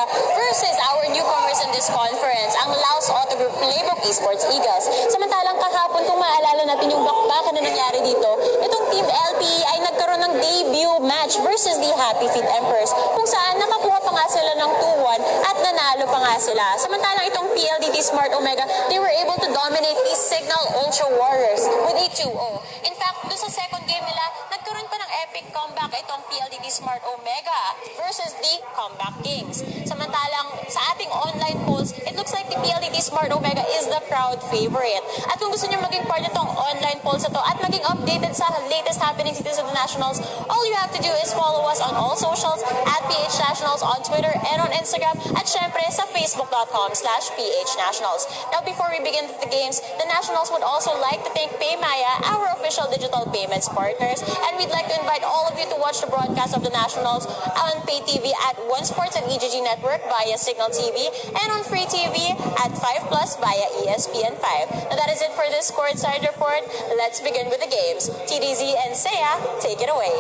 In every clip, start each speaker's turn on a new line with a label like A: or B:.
A: Omega versus our newcomers in this conference, ang Laos Auto Group Playbook Esports Eagles. Samantalang kahapon, kung maalala natin yung bakbakan na nangyari dito, itong Team LPE ay nagkaroon ng debut match versus the Happy Feet Emperors, kung saan nakakuha pa nga sila ng 2-1 at nanalo pa nga sila. Samantalang itong PLDT Smart Omega, they were able to dominate these Signal Ultra Warriors with a 2-0. In fact, doon sa second game nila, nagkaroon pa ng epic comeback itong PLDT Smart Omega versus the Comeback Kings. Samantalang sa ating online polls, it looks like the PLDT Smart Omega is the proud favorite. At kung gusto niyo maging part nitong online polls na to at maging updated sa latest happenings dito sa the Nationals, all you have to do is follow us on all socials at PH Nationals on Twitter and on Instagram, at syempre sa facebook.com/PH Nationals. Now, before we begin the games, the Nationals would also like to thank PayMaya, our official digital payments partners, and we'd like to invite all of you to watch the broadcast of the Nationals on Pay TV at One Sports and EGG Network via Signal TV, and on Free TV at 5 Plus via ESPN 5. Now, that is it for this courtside report. Let's begin with the games. TDZ and Seiya, take it away.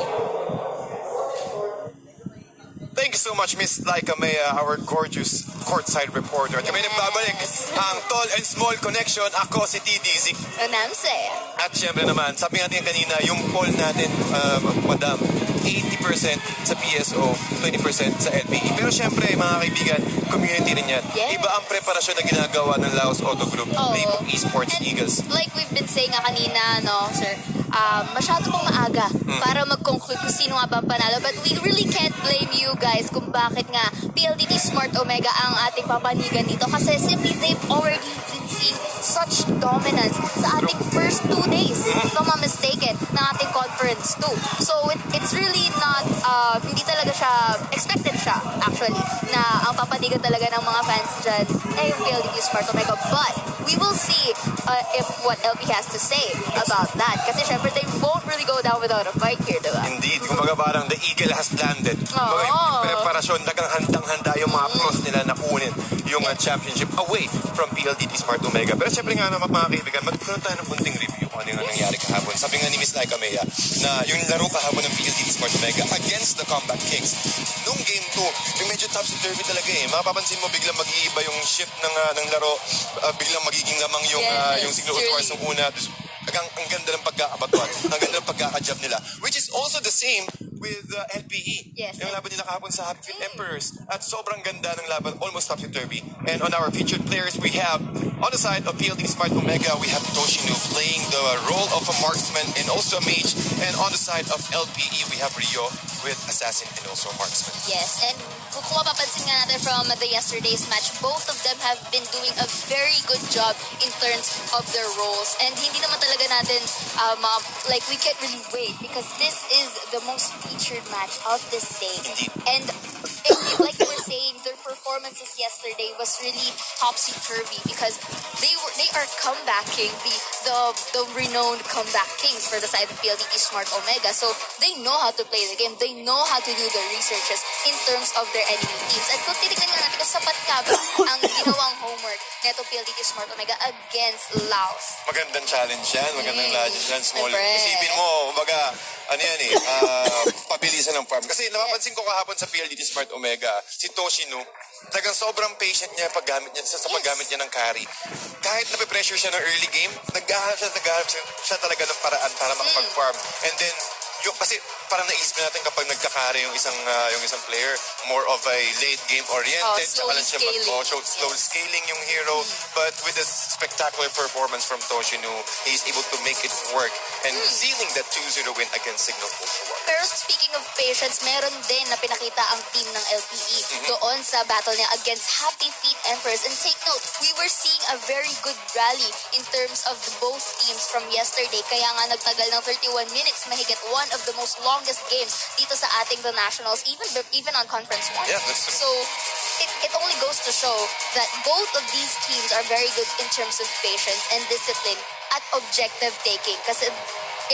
B: Thank you so much, Miss Laika Mea, our gorgeous courtside reporter. At kami nagbabalik ang Tall and Small Connection. Ako si TDZ.
C: And I'm Seiya.
B: At syempre naman, sabi natin kanina, yung poll natin, madam, 80% sa PSO, 20% sa LPE. Pero syempre, mga kaibigan, community rin yan.
C: Yeah.
B: Iba ang preparasyon na ginagawa ng Laos Auto Group, Playbook Esports Eagles.
C: Like we've been saying nga kanina, no, sir, masyado pong maaga para mag-conclude kung sino nga ba ang panalo. But we really can't blame you guys kung bakit nga PLDT Smart Omega ang ating papanigan dito. Kasi simply they've already been seeing such dominance sa ating first 2 days, if I'm not mistaken, ng ating conference 2. So it's really not, hindi talaga siya, expected siya actually, na ang papanigan talaga ng mga fans dyan ay yung PLDT Smart Omega. But we will see if what LP has to say about that. Kasi syempre, they won't really go down without a fight here, diba?
B: Indeed. Kumbaga parang the eagle has landed. Kumbaga yung preparasyon, tagang handang-handa yung mga pros nila na kunin yung championship away from PLDT Smart Omega. Pero syempre nga naman mga kaibigan, magkaroon tayo ng kunting review kung ano yung nangyari kahapon. Sabi nga ni Miss Laika Mea na yung laro kahapon ng PLDT Smart Omega against the Comeback Kings. Nung game 2, yung medyo topsy-turvy talaga eh. Mapapansin mo biglang mag-iiba yung shift ng laro. Biglang magiging lamang yung Signal Wars ng una. Ang ganda ng pagkakabatuan, ang ganda ng pagkakajab nila, which is also the same with LPE.
C: Yes.
B: Yung laban nila kahapon sa Happy Feet Emperors. At sobrang ganda ng laban, almost topsy-turvy. And on our featured players, we have, on the side of PLD Smart Omega, we have Toshinu playing the role of a marksman and also a mage. And on the side of LPE, we have Rio with assassin and also marksman.
C: Yes, and kung mapapansin nga natin from the yesterday's match, both of them have been doing a very good job in terms of their roles. And hindi naman talaga natin, like, we can't really wait because this is the most featured match of this day.
B: Indeed.
C: And like you were saying, their performances yesterday was really topsy-turvy because they are comebacking the renowned Comeback Kings for the side of PLDT Smart Omega. So they know how to play the game. They know how to do their researches in terms of their enemy teams. At kung titignan nga natin kung sapat ka ba ang ginawang homework neto PLDT Smart Omega against Laos.
B: Magandang challenge yan, magandang challenge yan, small.
C: Siyempre.
B: Isipin mo, baga, ano yan eh, pabilisan ng farm. Kasi napapansin ko kahapon sa PLDT Smart Omega, si Toshinu, talagang sobrang patient niya paggamit niya sa paggamit niya ng carry. Kahit nape-pressure siya ng early game, naghahanap siya talaga ng paraan para makapag-farm. And then, kasi parang naisip natin kapag nagka-carry yung isang player, more of a late game oriented,
C: slowly scaling.
B: Slow scaling yung hero. But with a spectacular performance from Toshinu, he's able to make it work and sealing that 2-0 win against Signal Ultra Warriors.
C: Pero speaking of patience, meron din na pinakita ang team ng LPE doon sa battle niya against Happy Feet Emperors. And take note, we were seeing a very good rally in terms of both teams from yesterday. Kaya nga nagtagal ng 31 minutes, mahigit one of the most longest games dito sa ating the Nationals, even on Conference 1.
B: Yeah, that's true.
C: So, it only goes to show that both of these teams are very good in terms of patience and discipline at objective taking. Kasi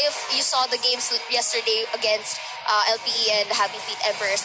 C: if you saw the games yesterday against LPE and Happy Feet Emperors,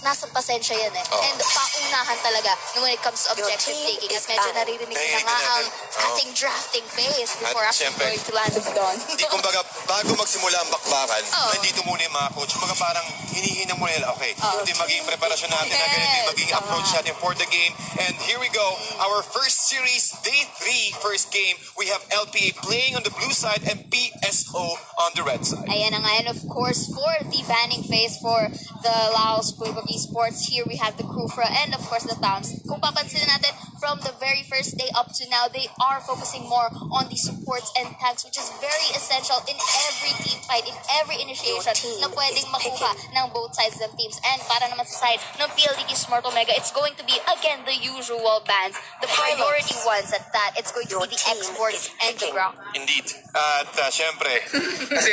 C: nasa pasensya yan eh. And paunahan talaga when it comes to objective taking. At medyo naririnig na nga ang ating drafting phase before
B: At
C: actually
B: syempre,
C: going to land of dawn.
B: Di kumbaga, bago magsimula ang bakbakan, nandito muna yung mga coach. Kumbaga parang hinihinang muna nila, okay, ito yung magiging preparasyon natin, na ganito yung magiging approach natin for the game. And here we go, our first series, day 3, first game. We have LPA playing on the blue side and PSO on the red side.
C: Ayan na nga. And of course, for the banning phase for the Laos Playbook Esports, here we have the Krufra and of course the Towns. Kung papansin natin, from the very first day up to now, they are focusing more on the supports and tanks, which is very essential in every team fight, in every initiation na pwedeng makuha ng both sides ng teams. And para naman sa side ng PLDT Smart Omega, it's going to be, again, the usual bans, the priority ones at that. It's going to be the exports and the ground.
B: Indeed. At syempre, kasi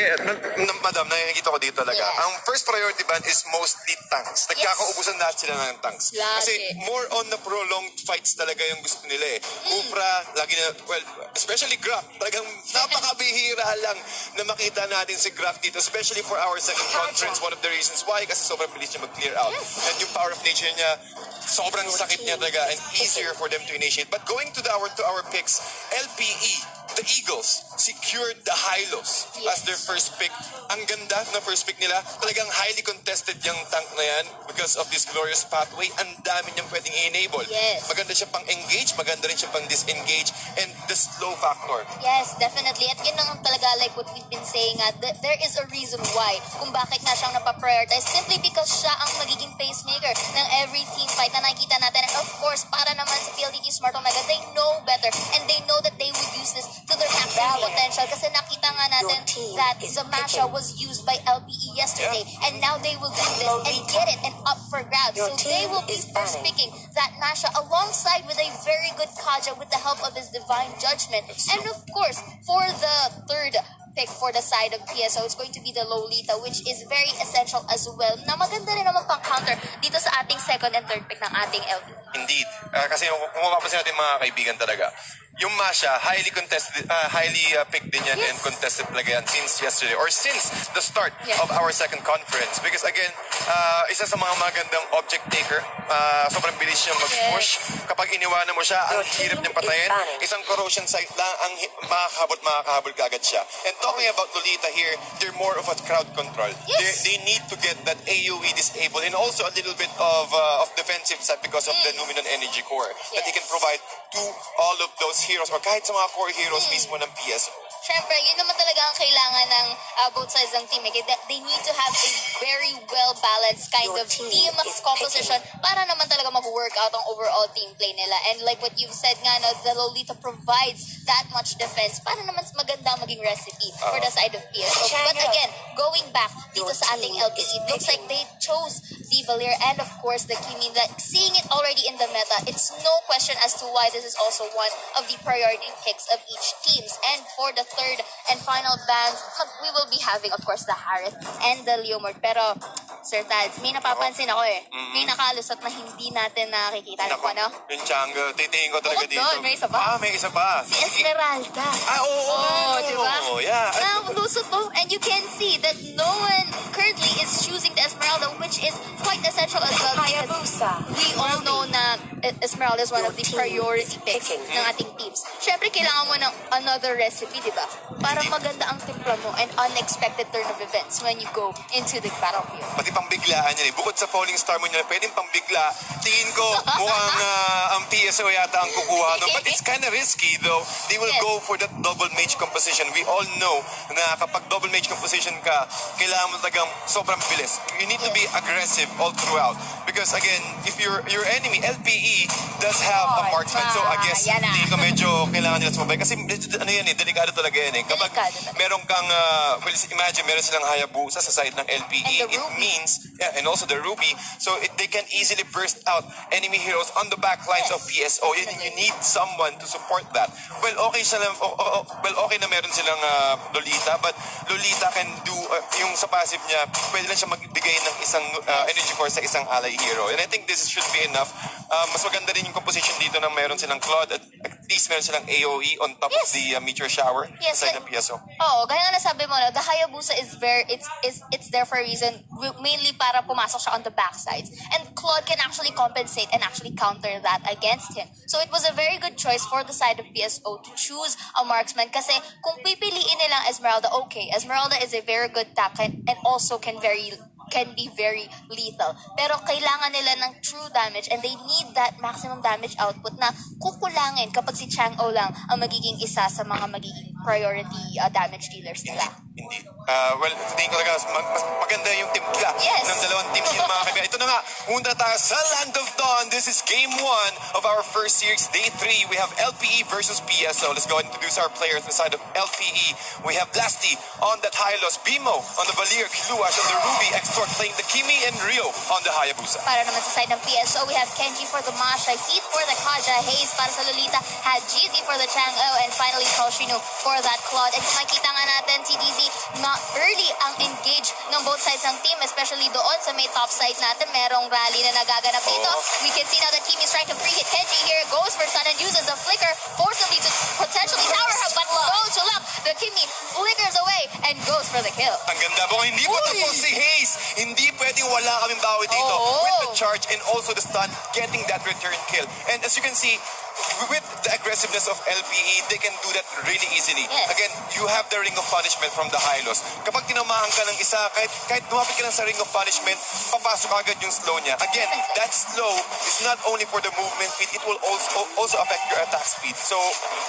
B: madam, nakikita ko dito talaga,
C: Yes.
B: ang first priority ban is mostly tanks. Nagkakaubusan lahat sila ng tanks. Kasi
C: Lagi.
B: more on the prolonged fights talaga yung gusto nila eh. Kufra, lagi na, well, especially Graf, talagang napakabihira lang na makita natin si Graf dito, especially for our second conference. One of the reasons why, kasi sobrang bilis niya mag-clear out. And yung power of nature niya, sobrang sakit niya talaga and easier for them to initiate. But going to our picks, LPE, the Eagles secured the Hylos as their first pick. Ang ganda na first pick nila. Talagang highly contested yung tank na yan because of this glorious pathway. Ang dami niyang pwedeng i-enable.
C: Yes.
B: Maganda siya pang engage, maganda rin siya pang disengage, and the slow factor.
C: Yes, definitely. At yun naman talaga, like what we've been saying, there is a reason why kung bakit na siyang napaprioritize. Simply because siya ang magiging pacemaker ng every team fight na nakikita natin. And of course, para naman sa PLDT Smart Omega, they know better and they know that they would use this to their maximum potential. Kasi nakita nga natin that Zamasha was used by LPE yesterday. And now they will do this and get it and up for grabs. So they will be first picking that Masha alongside with a very good Kaja with the help of his divine judgment. And of course, for the third pick for the side of PSO, it's going to be the Lolita, which is very essential as well. Na maganda rin naman pang counter dito sa ating second and third pick ng ating LP.
B: Indeed. Kasi kung mapapansin natin mga kaibigan talaga, yung Masha, highly contested, highly picked din yan and contested talaga yan since yesterday or since the start of our second conference. Because again, isa sa mga magandang object taker, sobrang bilis niya mag-push. Kapag iniwanan mo siya, ang hirap niyang patayin. Isang corrosion site lang, ang makakahabol kagad siya. And talking about Lolita here, they're more of a crowd control. They need to get that AoE disabled and also a little bit of defensive side because of the Numinon Energy Core that they can provide to all of those heroes or kahit sa mga core heroes mismo ng PSO.
C: Syempre, yun naman talaga ang kailangan ng both sides ng team. They need to have a very well-balanced kind of team composition para naman talaga mag-work out ang overall team play nila. And like what you've said nga, no, the Lolita provides that much defense para naman maganda maging recipe for the side of PSO. But again, going back dito sa ating LPE, looks like they chose the Valir and of course the Kimi. That seeing it already in the meta, it's no question as to why this is also one of the priority picks of each teams. And for the third and final bans, we will be having, of course, the Harith and the Leomord. Pero, Sir Tads, may napapansin ako eh. May nakalusot na hindi natin nakikita. Ano po, no?
B: Yung Chang'e, titingin ko talaga
C: Bukod
B: dito.
C: doon, may isa pa.
B: May isa pa.
C: Si Esmeralda.
B: Oo.
C: Diba?
B: Yeah.
C: Lusot to. And you can see that no one currently is choosing the Esmeralda, which is quite essential as well. We all know na Esmeralda is one of the priority picks ng ating teams. Siyempre, kailangan mo ng another recipe, di ba? Para maganda ang timpla mo and unexpected turn of events when you go into the battlefield.
B: Pati pambiglaan yan eh. Bukod sa falling star mo nila, pwedeng pambigla. Tingin ko, mukhang ang PSO yata ang kukuha. No? But it's kind of risky though. They will go for that double mage composition. We all know na kapag double mage composition ka, kailangan mo talagang sobrang bilis. You need to be aggressive all throughout. Because again, if your enemy, LPE, does have a marksman. So I guess, tingin ko medyo kailangan nila sumabay. Kasi ano yan eh, delikado talaga yan eh. Kapag meron kang, imagine meron silang Hayabusa sa side ng LPE, it means, and also the Ruby, so they can easily burst out enemy heroes on the back lines of PSO. You need someone to support that. Well, okay na meron silang Lolita, but Lolita can do, yung sa passive niya, pwede lang siya magbigay ng isang energy core sa isang ally hero. And I think this should be enough. mas maganda rin yung composition dito na meron silang Claude at least meron silang AOE on top of the meteor shower inside the PSO.
C: Oo, gaya nga nasabi mo, the Hayabusa is it's there for a reason, mainly para pumasok siya on the backsides. And Claude can actually compensate and actually counter that against him. So it was a very good choice for the side of PSO to choose a marksman kasi kung pipiliin nilang Esmeralda, okay, Esmeralda is a very good tank and also can be very lethal. Pero kailangan nila ng true damage and they need that maximum damage output na kukulangin kapag si Chang'o lang ang magiging isa sa mga magiging priority damage dealers nila.
B: Indeed. Well, tingin ko talaga, mas maganda yung team nila ng dalawang teams yung mga kaibigan. Ito na nga, punta tayo sa Land of Dawn. This is game 1 of our first series, day 3. We have LPE versus PSO. Let's go ahead and introduce our players on the side of LPE. We have Blasty on that Hylos, Bimo on the Valir, Kiluash on the Ruby, Extort playing the Kimi, and Rio on the Hayabusa.
C: Para naman sa side ng PSO, we have Kenji for the Masha, Heat for the Kaja, Hayes para sa Lolita, had GZ for the Chang'o, and finally Toshino for that Claude. And kung makita nga natin, TDZ, not early ang engage ng both sides ng team, especially doon sa may top side natin, merong rally na nagaganap dito. We can see now the team is trying to pre-hit Kenji here, goes for stun and uses the flicker, forcibly to potentially tower her, but no to luck. The Kimi flickers away and goes for the kill.
B: Ang ganda po, hindi po tapos si Hayes. Hindi pwedeng wala kaming bawi dito. With the charge and also the stun, getting that return kill. And as you can see, with the aggressiveness of LPE, they can do that really easily.
C: Yes.
B: Again, you have the ring of punishment from the Hylos. Kapag tinamahan ka ng isa, kahit lumapit ka lang sa ring of punishment, papasok agad yung slow niya. Again, that slow is not only for the movement speed, it will also affect your attack speed. So,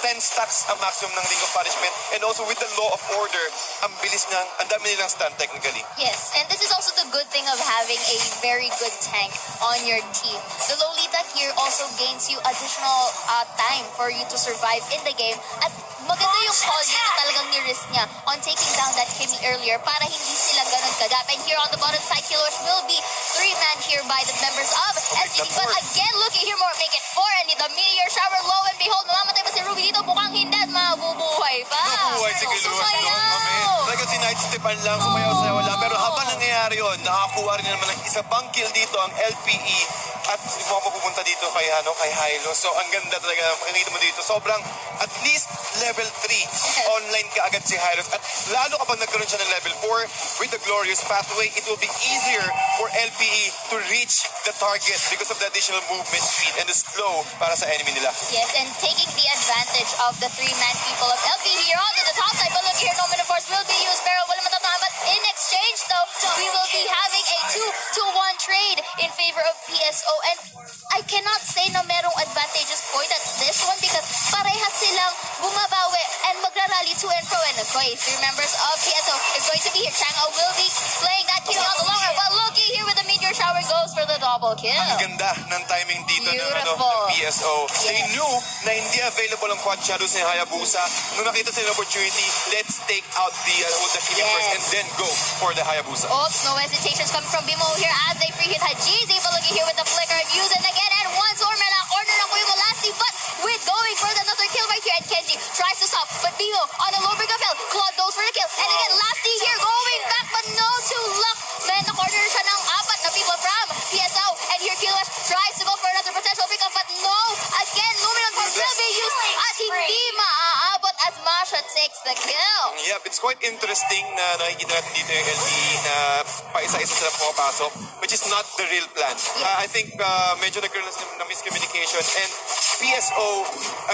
B: 10 stacks ang maximum ng ring of punishment. And also with the law of order, ang bilis niyang, ang dami nilang stun technically.
C: Yes, and this is also the good thing of having a very good tank on your team. The Lolita here also gains you additional time for you to survive in the game. At maganda yung call niya na talagang ni-risk niya on taking down that Kimi earlier para hindi sila ganun kagap. And here on the bottom side, Killers will be 3-man here by the members of SGD. But again, looking here more, make it 4. And the meteor shower, lo and behold, mamamatay pa si Ruby dito. Mukhang hindi at mabubuhay pa.
B: Nabubuhay si Kiluas. Talaga si Night Stepan lang, sumayaw-sayaw lang. Pero habang nangyayari yun, nakakuha rin naman ng isa pang kill dito ang LPE. At mukhang mapupunta dito kay Hylo. So ang ganda talaga, makikita mo dito. Sobrang at least level 3 online ka agad si Hylos. At lalo kapag nagkaroon siya ng level 4 with the glorious pathway, it will be easier for LPE to reach the target because of the additional movement speed and the slow para sa enemy nila.
C: Yes, and taking the advantage of the 3-man people of LPE here on the top side. But look here, no force will be used, pero wala matatahan. But in exchange though, we will be having a 2-to-1 trade in favor of PSO. And I cannot say na merong advantageous point at this one because parehas silang bumabawi and magrarally to and fro. And of course, the members of PSO is going to be here. Chang'o will be slaying that kill on the longer. But looky here with the meteor shower goes for the double kill.
B: Ang ganda ng timing dito ng PSO. They knew na hindi available ang quad shadows ni Hayabusa. Nung nakita sila ng opportunity, let's take out the Kimi first and then go for the Hayabusa.
C: Oops, no hesitations coming from Bimo here as they free hit Hajizi. But looky here with the flicker and use it again. And once more, Mela corner na Kuya Molasti. But with going for another kill right here. And Kenji tries to stop. But Bimo on a low break of hell. Claude goes for the kill. And again, Lasti here going back. But no to luck. Man, na-corner siya ng 4 na people from PSO. And here Kilabzy tries to go for another potential pickup. But no, again, Luminous Force will be used. At hindi maaabot as Masha takes the kill.
B: Yep, it's quite interesting na nakikita natin dito yung LPE na paisa-isa sila pumapasok, which is not the real plan. I think medyo nagkaroon na miscommunication and PSO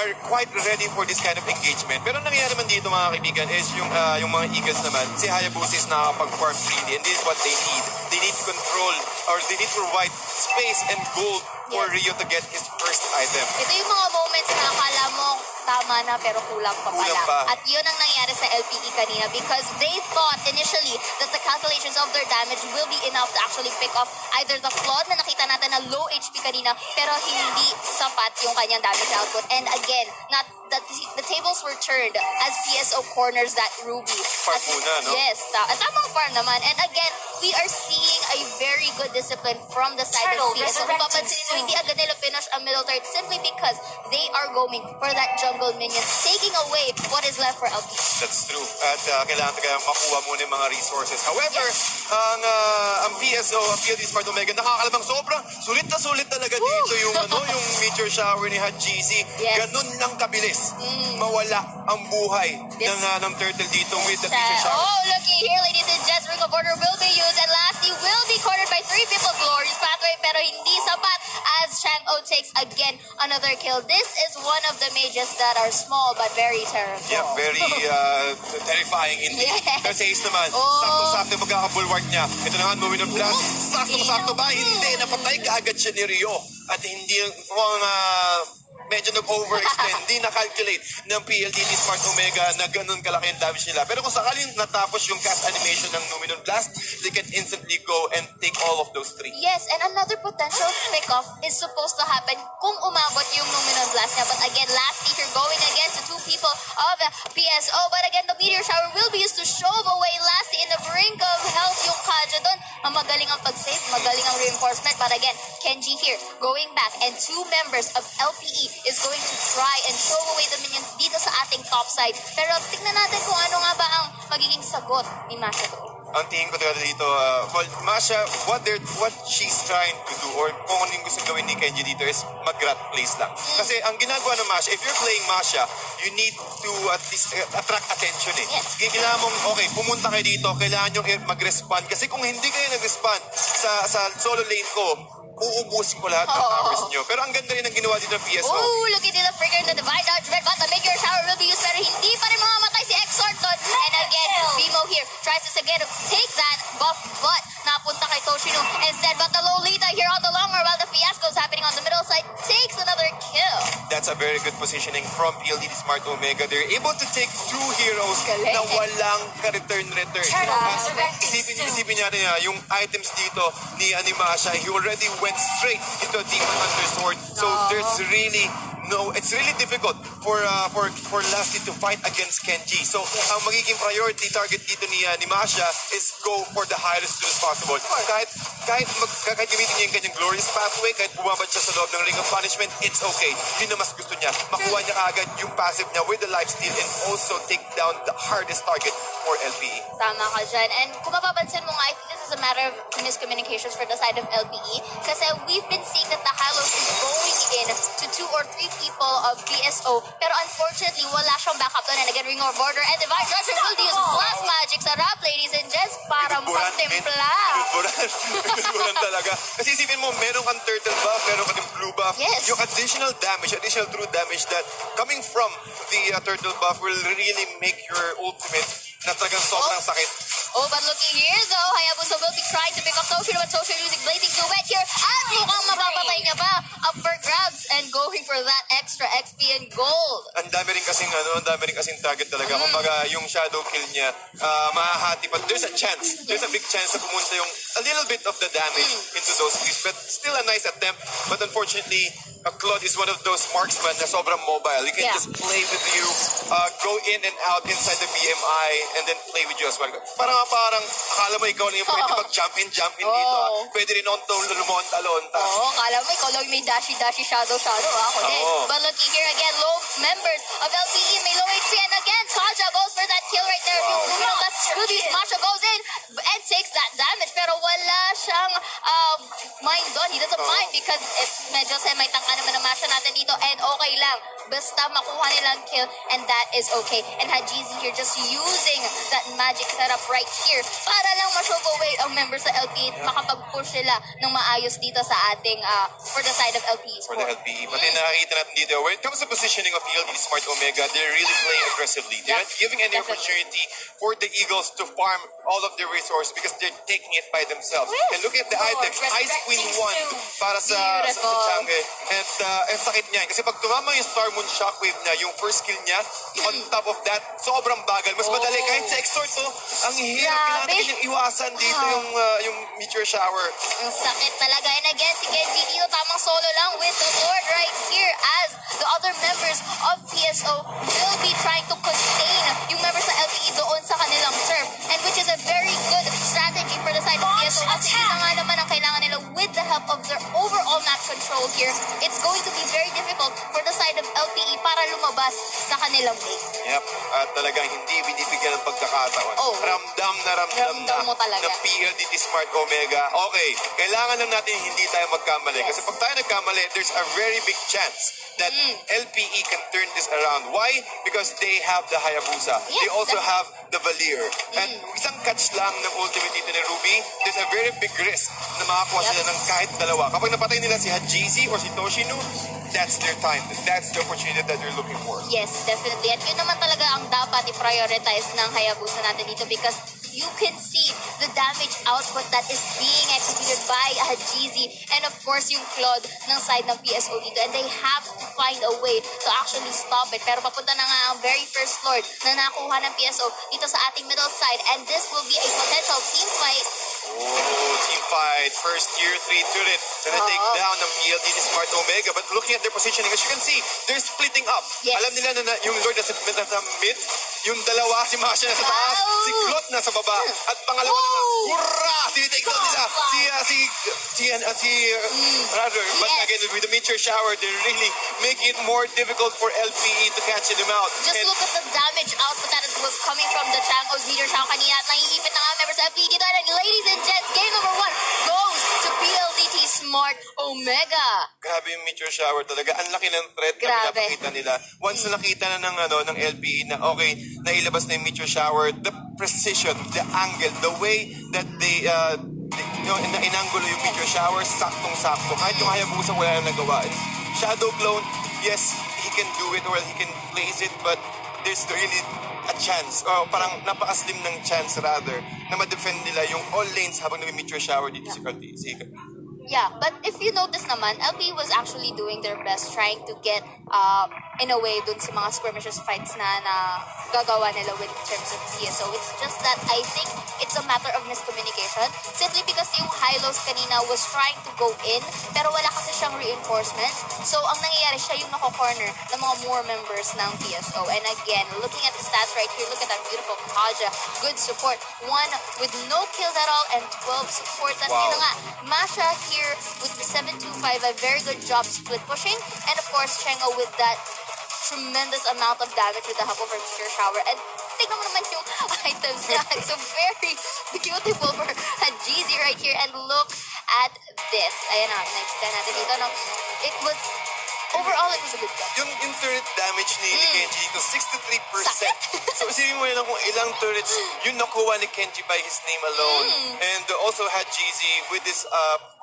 B: are quite ready for this kind of engagement. Pero nangyayari naman dito mga kaibigan is yung mga Eagles naman, si Hayabusa is nakakapag-farm freely and this is what they need. They need to control or they need to provide space and gold for Rio to get his first item.
C: Ito yung mga moments na akala mo tama na pero kulang pa pala. At yun ang nangyari sa LPE kanina because they thought initially that the calculations of their damage will be enough to actually pick off either the Claude na nakita natin na low HP kanina pero hindi sapat yung kanyang damage output. And again, not the tables were turned as PSO corners that Ruby.
B: Farm muna, no?
C: Yes, tamang farm naman. And again, we are seeing a very good discipline from the side of PSO. Kung papansin nyo, hindi agad nila finish ang middle third simply because they are going for that jungle minion, taking away what is left for LPE.
B: That's true. At kailangan talaga makuha muna yung mga resources. However, ang PSO, ang PLD Smart Omega, nakakalabang sobra. Sulit na sulit talaga dito yung, yung meteor shower ni Hadjizi.
C: Yes.
B: Ganun lang kabilis. Mawala ang buhay ng turtle dito with the meteor shower.
C: Oh, looky here, ladies and gents, Ring of Order will be used and lastly will be cornered by 3 people. Glorious pathway, pero hindi sapat as Chang-O takes again another kill. This is one of the mages that are small but very terrible.
B: Yeah, very terrifying indeed.
C: Yes.
B: Kasi Ace naman,
C: Oh.
B: sakto-sakto magkakabulwark niya. Ito na nga, moving of blast. Sakto-sakto ba? Hindi, napatay kaagad siya ni Rio. At hindi medyo nag-overextend, hindi na-calculate ng PLDT Smart Omega na ganun kalaki yung damage nila. Pero kung sakaling natapos yung cast animation ng Numinol Blast, they can instantly go and take all of those 3.
C: Yes, and another potential pick-off is supposed to happen kung umabot yung Luminous Blast niya. But again, lastly, you're going against the 2 people of PSO. But again, the Meteor Shower will be used to shove away lastly in the brink of health yung Kaja doon. Magaling ang pag-save, magaling ang reinforcement. But again, Kenji here, going back, and 2 members of LPE is going to try and shove away the minions dito sa ating top side. Pero tignan natin kung ano nga ba ang magiging sagot ni Masha doon.
B: Ang tingin ko talaga dito, Masha, what she's trying to do or kung ano yung gusto gawin ni Kenji dito is mag-rat place lang. Kasi ang ginagawa ng Masha, if you're playing Masha, you need to at least attract attention eh.
C: Yes.
B: Kailangan mong, okay, pumunta kayo dito, kailangan nyo mag-respond. Kasi kung hindi kayo nag-respond sa solo lane ko, uubusin ko lahat ng towers nyo. Pero ang ganda rin ang ginawa dito ng PSO.
C: Oh, look at the figure, the divide dodge red, but the Meteor Shower will be used pero hindi pa rin mamamatay si Exort doon. And again, Bimo here tries to again take that buff, but napunta kay Toshino instead. But the Lolita here on the long while the fiasco is happening on the middle side takes another kill.
B: That's a very good positioning from PLDT Smart Omega. They're able to take 2 heroes
C: Galing.
B: na walang ka-return. Isipin niya yung items dito ni Animasha, he already went straight into Demon Hunter Sword. So there's really it's really difficult for Lasty to fight against Kenji. So ang magiging priority target dito ni Masha is go for the highest as possible. Kahit gamitin niya yung kanyang glorious pathway, kahit bumabad siya sa loob ng Ring of Punishment, it's okay. Yun na mas gusto niya. Makuha niya agad yung passive niya with the lifesteal and also take down the hardest target for LPE.
C: Tama ka dyan. And kung mapapansin mo nga, I think this is a matter of miscommunications for the side of LPE. Kasi we've been seeing that the Halos is going in to 2 or 3 people of PSO. Pero unfortunately, wala siyang backup doon. And again, Ring of Order and Divine Judgment will use Blast Magic sa rap, ladies and gents, para pagtimpla.
B: Buran talaga. Kasi isipin mo, meron kang turtle buff, meron kang blue buff.
C: Yes.
B: Yung additional true damage that coming from the turtle buff will really make your ultimate na talagang sobrang sakit.
C: Oh, but looking here though, Hayabusa will be trying to pick up Toshino, but Toshino using Blazing Duet here. At mukhang mapapatay niya pa. Up for grabs and going for that extra XP and gold.
B: Ang dami rin kasing target talaga. Kumbaga, yung shadow kill niya, mahahati pa. There's a big chance na pumunta yung a little bit of the damage into those creeps. But still a nice attempt. But unfortunately, Claude is one of those marksmen na sobrang mobile. He can just play with you, go in and out inside the BMI, and then play with you as well. Parang akala mo ikaw lang yung pwede mag-jump in dito. Pwede rin lumonta-lonta.
C: Oo, akala mo ikaw lang may dashi shadow. Ako din. But looking here again, low members of LPE may low HP, and again, Kaja goes for that kill right there. Yung Lumino Blast, Rudy's Masha goes in and takes that damage, pero wala siyang mind doon. He doesn't mind because medyo may tangka naman ang Masha natin dito, and okay lang. Basta makuha nilang kill, and that is okay. And Hadjizi here just using that magic setup right here para lang ma-shove away ang members sa LPE, makapag-push sila ng maayos dito sa ating for the side of LPE.
B: For the LPE. But then nakakita natin dito, when it comes to positioning of PLD Smart Omega, they're really playing aggressively. They're not giving any opportunity for the Eagles to farm all of their resources because they're taking it by themselves. And look at the item, Ice Queen 1 para sa Chang'e. And sakit niya. Kasi pag tumama yung Star Moon Shockwave niya, yung first skill niya, on top of that, sobrang bagal. Mas madali. Kahit sa Exort, ang hirap. Kailangan niyang iwasan dito yung Meteor Shower.
C: Ang sakit talaga. And again, si Kenji dito tamang solo lang with the Lord right here as the other members of PSO will be trying to contain yung members sa LPE doon sa kanilang turf. And which is a very good strategy for the side of At yun na nga naman ang kailangan nila with the help of their overall map control here. It's going to be very difficult for the side of LPE para lumabas sa kanilang lane.
B: Yep. At talagang hindi binibigyan ng pagkakataon.
C: Oh.
B: Ramdam na
C: Ramdam mo talaga.
B: ng PLDT Smart Omega. Okay, kailangan lang natin hindi tayo magkamali. Kasi pag tayo nagkamali, there's a very big chance that LPE can turn this around. Why? Because they have the Hayabusa.
C: Yes,
B: They also have the Valier. And isang catch lang ng ultimate dito ni Ruby, there's a very big risk na makakuha sila ng kahit dalawa. Kapag napatay nila si Hajizi or si Toshinu, that's their time. That's the opportunity that they're looking for.
C: Yes, definitely. At yun naman talaga ang dapat i-prioritize ng Hayabusa natin dito because you can see the damage output that is being executed by Hajizi and of course yung Claude ng side ng PSO dito. And they have to find a way to actually stop it. Pero papunta na nga ang very first Lord na nakuha ng PSO dito sa ating middle side. And this will be a potential team fight.
B: Oh, team fight. First year, 3 turret. Gonna take down ng PLDT Smart Omega. But looking at their positioning, as you can see, they're splitting up.
C: Yes.
B: Alam nila na yung Lord nasa mid, yung dalawa, si Masha nasa taas, si Clot nasa baba, at pangalawa naman, hurra! Tinitake down nila rather, but
C: Yes.
B: again, with the meteor shower, they're really making it more difficult for LPE to catch them out.
C: Just
B: And
C: look at the damage output that was coming from the Chango's meter shower kanina at nahihipit na nga members sa FPD dito. And ladies and gents, game number 1 goes to PLDT Smart Omega.
B: Grabe yung meteor shower talaga. Ang laki ng threat na
C: Grabe.
B: pinapakita nila. Once na nakita na ng LPE na okay, nailabas na yung meteor shower, the precision, the angle, the way that they na inangulo yung meteor shower, saktong-sakto. Kahit yung Hayabusa wala nang nagawa. Shadow Clone, yes, he can do it or he can place it, but there's really a chance, or parang napakaslim ng chance rather, na ma-defend nila yung all lanes habang nag-meteor shower dito si
C: Yeah, but if you notice naman, LP was actually doing their best trying to get, in a way, dun sa mga skirmishes fights na gagawa nila with in terms of CSO. It's just that I think it's a matter of miscommunication. Simply because yung Hylos kanina was trying to go in, pero wala kasi siyang reinforcements. So, ang nangyayari, siya yung nako-corner ng mga more members ng PSO. And again, looking at the stats right here, look at that beautiful Kaja. Good support. 1 with no kills at all and 12 supports. At yun na nga, Masha here with the 725, a very good job split pushing. And of course, Chengo with that tremendous amount of damage with the help of her meteor shower. And tingnan mo naman yung items niya. It's so very beautiful for Hajizi right here. And look at this. Ayan na, na-extend natin dito. No? It was, overall, it was a good job.
B: Yung turret damage ni Kenji dito, 63%. So isipin mo lang kung ilang turrets yung nakuha ni Kenji by his name alone. And also had Jeezy with this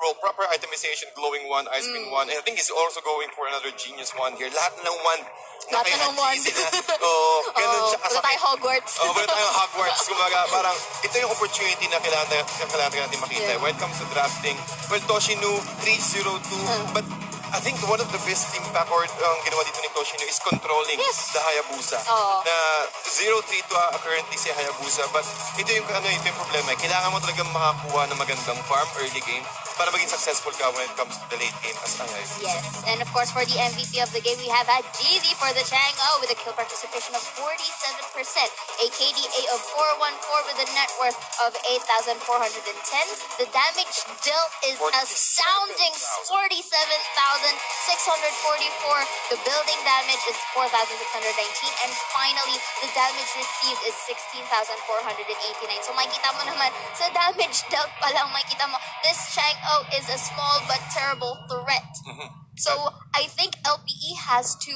B: role, proper itemization, glowing 1, ice cream 1. And I think he's also going for another genius 1 here. Lahat ng 1 na
C: Lahat
B: kay
C: ng one.
B: Hajizi na. Oo, ganun siya
C: Wala
B: kasakit.
C: tayo Hogwarts.
B: Wala tayong Hogwarts. Kumbaga, parang ito yung opportunity na kailangan natin makita.
C: Yeah.
B: When it comes to drafting, well, Toshinu, 302, but I think one of the best impact or ginawa dito ni Toshino is controlling
C: Yes.
B: the Hayabusa.
C: Oo.
B: Na 0-3 to currently si Hayabusa, but ito yung problema. Kailangan mo talagang makakuha ng magandang farm early game para maging successful ka when it comes to the late game as a Hayabusa.
C: Yes, and of course for the MVP of the game, we have had Jeezy for the Chang'o with a kill participation of 47%, a KDA of 414 with a net worth of 8,410. The damage dealt is astounding 47,644. The building damage is 4,619, and finally the damage received is 16,489. So makikita mo naman sa damage dealt pa lang, makikita mo this Chang'o is a small but terrible threat. So I think LPE has to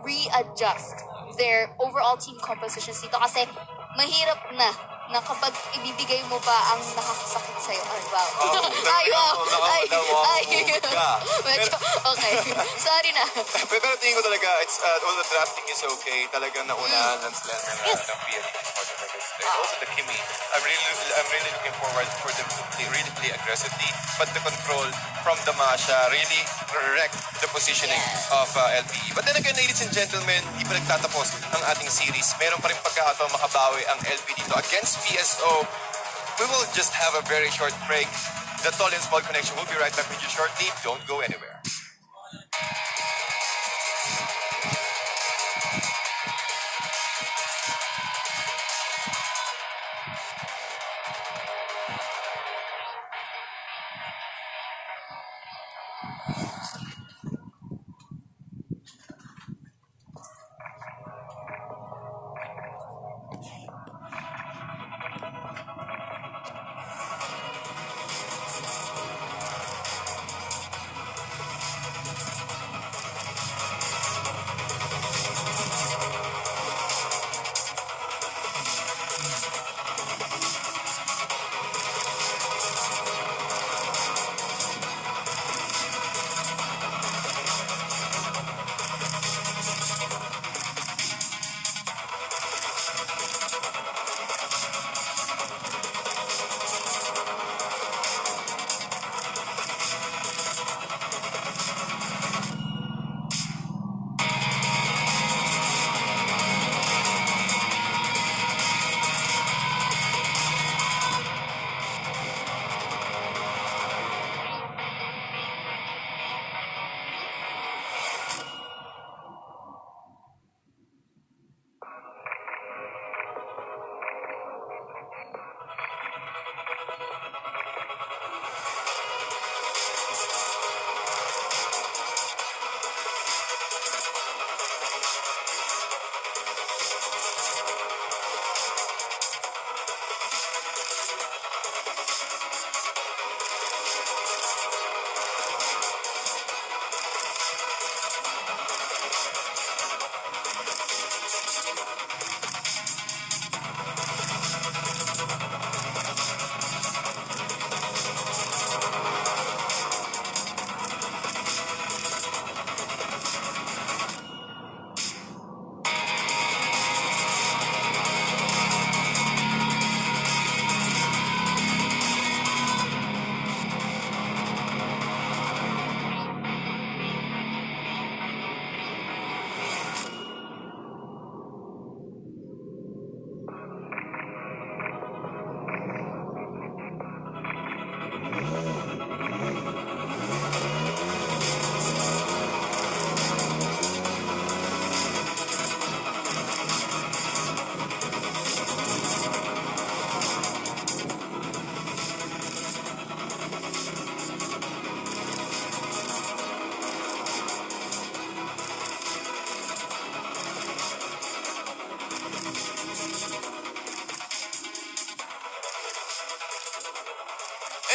C: readjust their overall team compositions dito kasi mahirap na kapag ibibigay mo pa ang nakakasakit sa'yo. Okay. Sorry na.
B: Pero tingin ko talaga, it's, all the drafting is okay. Talagang naunahan lang sila ng PLDT Smart Omega. And also the Kimi. I'm really looking forward for them to play aggressively. But the control from the Masha really wrecked the positioning of LPE. But then again, ladies and gentlemen, hindi pa nagtatapos ang ating series. Meron pa rin pagkakataon makabawi ang LPE dito against PSO. We will just have a very short break. The Tall and Small Connection will be right back with you shortly. Don't go anywhere.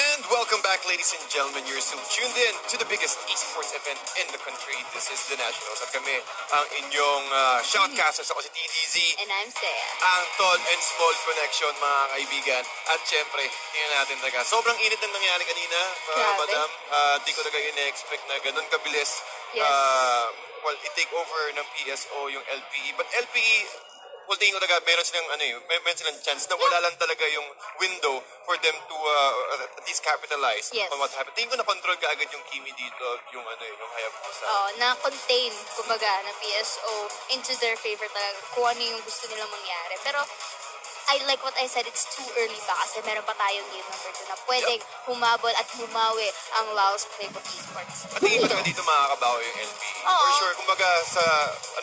B: And welcome back, ladies and gentlemen. You're still tuned in to the biggest esports event in the country. This is the Nationals. At kami ang inyong shoutcasters. Ako si TDZ,
C: And I'm Saya.
B: ang tall and small connection, mga kaibigan. At syempre, tingnan natin talaga. Sobrang init na nangyari kanina,
C: Grabe.
B: madam. Di ko talaga ina-expect na ganun kabilis.
C: Yes.
B: Well, i-take over ng PSO yung LPE. But LPE, well, tingin ko talaga, meron silang, meron silang chance na wala lang talaga yung window for them to at least capitalize
C: Yes.
B: on what happened. Tingin ko na-control ka agad yung Kimi dito, yung yung Hayabusa.
C: Na-contain, kumbaga, na PSO into their favor talaga kung ano yung gusto nilang mangyari. Pero, I like what I said, it's too early pa kasi meron pa tayong game number 2 na pwedeng humabol at bumawi ang Laos Playbook Esports.
B: At tingin ko talaga dito makakabawi yung LPE.
C: Oo.
B: For sure, kumbaga sa,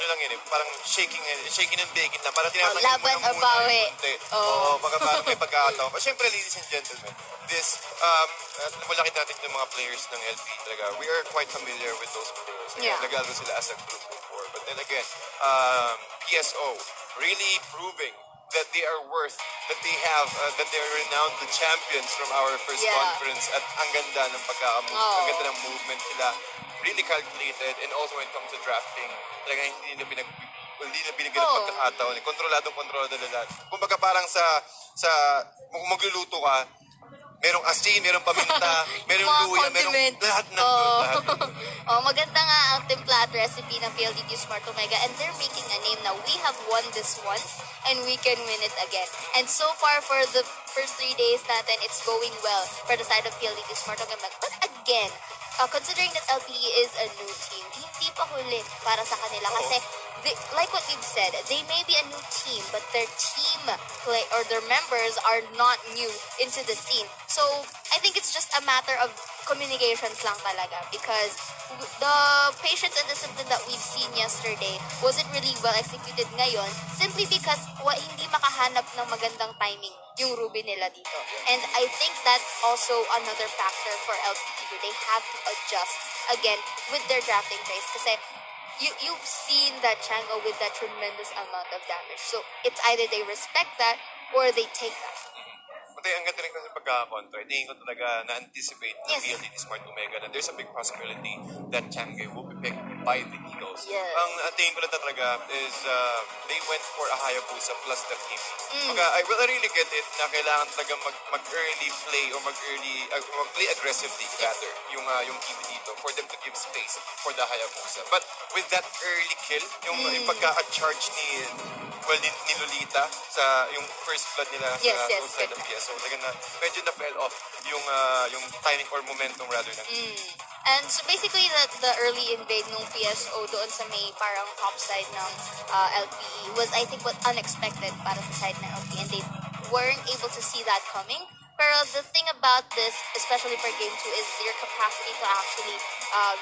B: lang yun parang shaking and baking na, parang tinatangin mo
C: laban
B: na
C: o
B: muna
C: bawi.
B: yung konti.
C: Oo.
B: Oo, baka parang may pagkakataon. But syempre, ladies and gentlemen, this, malaki natin yung mga players ng LPE talaga. We are quite familiar with those players.
C: Yeah.
B: Nag-algo sila as a group before. But then again, PSO really proving that they are worth, that they have, that they are renowned the champions from our first
C: Yeah.
B: conference. At ang ganda ng pagkakamove,
C: Oo.
B: ang ganda ng movement sila. Really calculated, and also when it comes to drafting, talaga hindi nila binigyan ng
C: Oo.
B: pagkakataon. Kontrolado nila. Kumbaga parang kung magluluto ka, merong asin, merong paminta, merong
C: Mga
B: luya, merong
C: condiments.
B: lahat nandun. Lahat.
C: Maganda nga ang template at recipe ng PLDT Smart Omega, and they're making a name now. We have won this once and we can win it again. And so far for the first 3 days natin, it's going well for the side of PLDT Smart Omega. But again, considering that LPE is a new team, hindi pa huli para sa kanila kasi like what we've said, they may be a new team, but their team play or their members are not new into the scene. So I think it's just a matter of communications lang talaga, because the patience and discipline that we've seen yesterday wasn't really well executed ngayon, simply because hindi makahanap ng magandang timing yung Ruby nila dito. And I think that's also another factor for LPE. They have to adjust again with their drafting phase kasi you've seen that Chango with that tremendous amount of damage. So it's either they respect that or they take that.
B: Pati ang ganda rin kasi pagkakakontra, tingin ko talaga na-anticipate ng
C: Yes.
B: PLDT Smart Omega na there's a big possibility that Chang'e will be picked by the Eagles.
C: Yes.
B: Ang tingin ko lang talaga is they went for a Hayabusa plus the Kimi.
C: Mm.
B: I really get it na kailangan talaga mag-early play or mag-play aggressively rather yung Kimi dito for them to give space for the Hayabusa. But with that early kill, yung pagka-charge ni Lolita sa yung first blood nila
C: Yes,
B: sa
C: yes,
B: outside
C: yes.
B: ng PS. So talaga na medyo na fell off yung timing or momentum rather ng
C: And so basically the early invade ng PSO doon sa may parang top side ng LPE was, I think, what unexpected para sa side ng LPE, and they weren't able to see that coming. Pero the thing about this, especially for Game 2, is your capacity to actually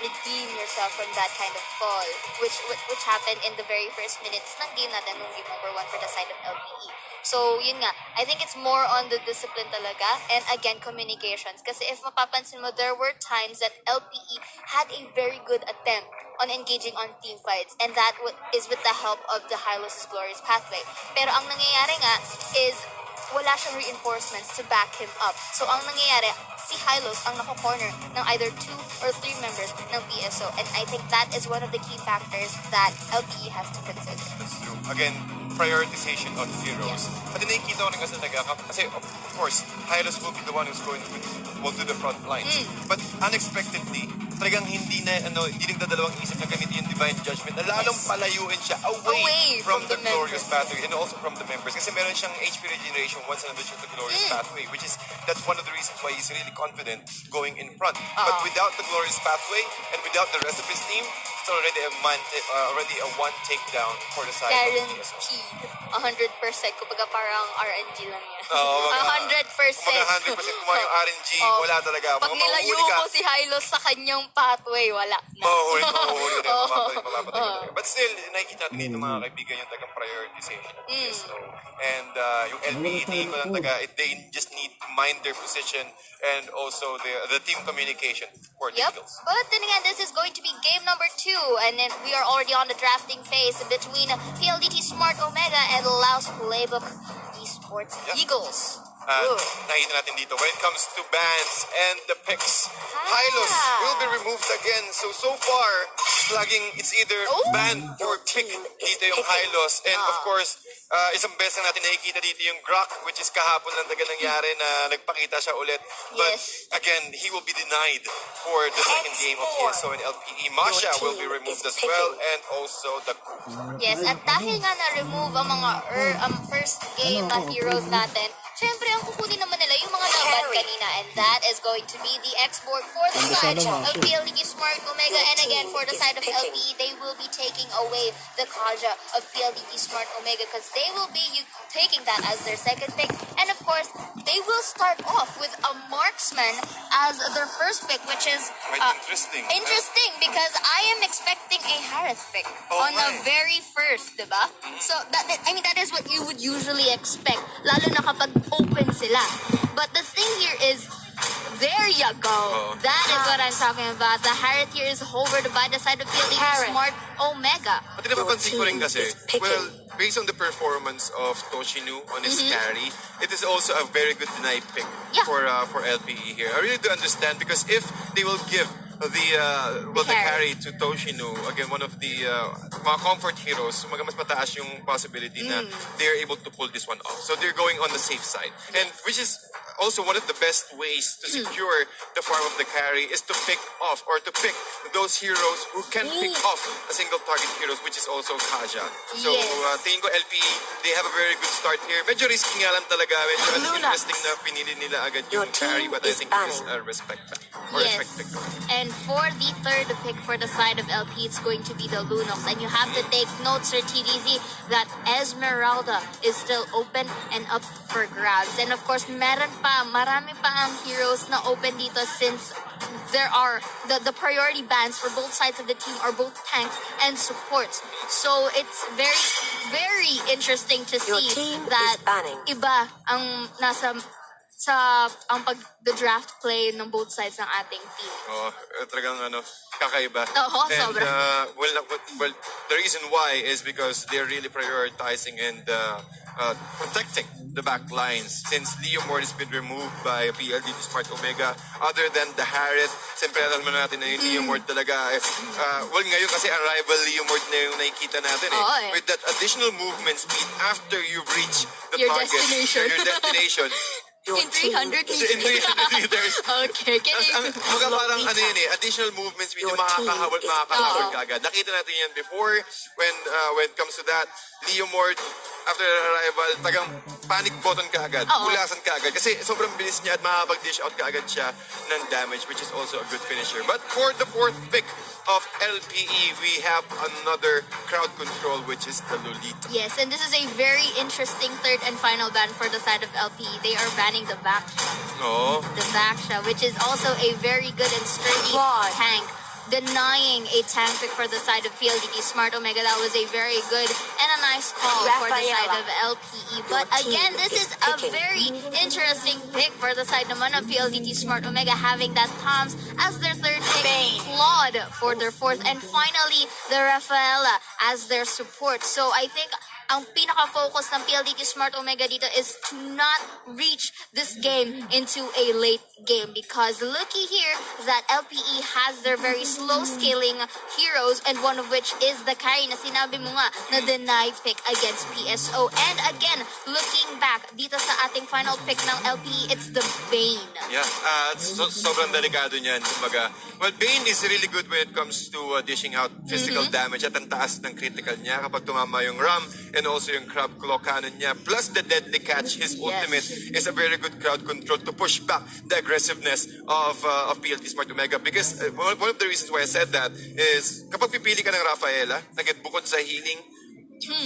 C: redeem yourself from that kind of fall, which happened in the very first minutes ng game natin nung game number 1 for the side of LPE. So, yun nga, I think it's more on the discipline talaga, and again, communications. Kasi if mapapansin mo, there were times that LPE had a very good attempt on engaging on team fights, and that is with the help of the Hylos' Glorious Pathway. Pero ang nangyayari nga is wala siyang reinforcements to back him up. So, ang nangyayari, si Hylos ang nako-corner ng either 2 or 3 members ng PSO. And I think that is one of the key factors that LPE has to consider.
B: That's true. Again, prioritization on heroes. At nakikita ko rin kasi kasi of course, Hylos will be the one who's going to the front lines. But unexpectedly, talagang hindi nagdadalawang isip na gamitin yung Divine Judgment na lalong palayuin siya away from the Glorious Pathway and also from the members. Kasi meron siyang HP regeneration once nandun siya to Glorious Pathway, which is, that's one of the reasons why he's really confident going in front. But without the Glorious Pathway and without the rest of his team, it's already a one takedown for the side of the PSO.
C: Guaranteed. 100%. Kumbaga parang RNG lang yan. 100%.
B: Mga 100% kumuha yung RNG, wala talaga.
C: Pag nilayo mo si Hylos sa kanyang pathway, wala na.
B: Mahuhuli rin. Mapapatay talaga. But still, nakikita natin dito mga kaibigan yung tagang prioritization of PSO. And yung LPE team ko lang they just need to mind their position and also the team communication for the Eagles.
C: But then again, this is going to be game number 2, and then we are already on the drafting phase between PLDT Smart Omega and Laos Playbook Esports Eagles.
B: nakita natin dito. When it comes to bans and the picks, Hylos will be removed again. So far, it's either ban or pick dito yung Hylos. And of course, isang beses na natin nakikita dito yung Grok, which is kahapon lang talaga nangyari na nagpakita siya ulit. But again, he will be denied for the second game of TSO and LPE. Masha will be removed as well, and also the Coup.
C: Yes, at dahil nga na-remove ang mga first game na heroes natin, syempre ang kukunin naman nila yung mga naban kanina, and that is going to be the export for the side of PLDT Smart Omega, and again for the side of LPE, they will be taking away the Kaja of PLDT Smart Omega because they will be taking that as their second pick, and of course, they will start off with a marksman as their first pick, which is
B: Quite interesting.
C: interesting because I am expecting a Harris pick on the very first, diba? So that is what you would usually expect, lalo na kapag open sila. But the thing here is, there you go. That is what I'm talking about. The Harris here is hovered by the side of PLDT Smart Omega.
B: At napapansin ko rin kasi, well, based on the performance of Toshinu on his carry, it is also a very good deny pick for LPE here. I really do understand because if they will give the carry to Toshinu, again, one of the mga comfort heroes, mas mataas yung possibility na they're able to pull this one off. So they're going on the safe side. And which is also one of the best ways to secure the farm of the carry is to pick off or to pick those heroes who can pick off a single target heroes, which is also Kaja. So tingin ko LPE, they have a very good start here. Medyo risky nga lang talaga. Medyo interesting na pinili nila agad yung carry, but I think it is a respect pick.
C: And for the third pick for the side of LP, it's going to be the Lunox. And you have to take note, Sir TDZ, that Esmeralda is still open and up for grabs. And of course, marami pa ang heroes na open dito since there are the priority bans for both sides of the team are both tanks and supports. So it's very, very interesting to see that iba ang nasa ang pag-draft play ng both sides ng ating team.
B: Talagang kakaiba.
C: Sobra.
B: Well, the reason why is because they're really prioritizing and protecting the back lines. Since Leomord has been removed by PLDT Smart Omega, other than the Harriet, siyempre alam mo natin na yung Leomord talaga. Well, ngayon kasi ang rival Leomord na yung nakikita natin with that additional movement speed after you reach the
C: Your
B: target,
C: destination.
B: your destination.
C: In 300 meters.
B: In 300 meters.
C: Okay.
B: Mga parang additional movements medyo makakahabol ka agad. Nakita natin yan before when it comes to that. Leomord, after arrival, tagang panic button ka agad. Ulasan ka agad. Kasi sobrang bilis niya at makakapag-dish out ka agad siya ng damage, which is also a good finisher. But for the fourth pick of LPE, we have another crowd control, which is the Lolita.
C: Yes, and this is a very interesting third and final ban for the side of LPE. They are banning the Vaksha. The Vaksha, which is also a very good and sturdy tank. Denying a tank pick for the side of PLDT Smart Omega. That was a very good and a nice call for the side of LPE. But again, this is a very interesting pick for the side naman of PLDT Smart Omega, having that Toms as their third pick, Claude for their fourth, and finally the Rafaela as their support. So I think ang pinaka-focus ng PLDT Smart Omega dito is to not reach this game into a late game, because looky here that LPE has their very slow scaling heroes, and one of which is the carry na sinabi mo nga na deny pick against PSO. And again, looking back dito sa ating final pick ng LPE, it's the Bane.
B: Yeah, sobrang delikado niyan. Kumbaga, well, Bane is really good when it comes to dishing out physical damage at ang taas ng critical niya kapag tumama yung Ram and also yung Crab Claw cannon niya. Plus the deadly catch, his ultimate is a very good crowd control to push back the aggressiveness of PLDT Smart Omega. Because one of the reasons why I said that is kapag pipili ka ng Rafaela, bukod sa healing,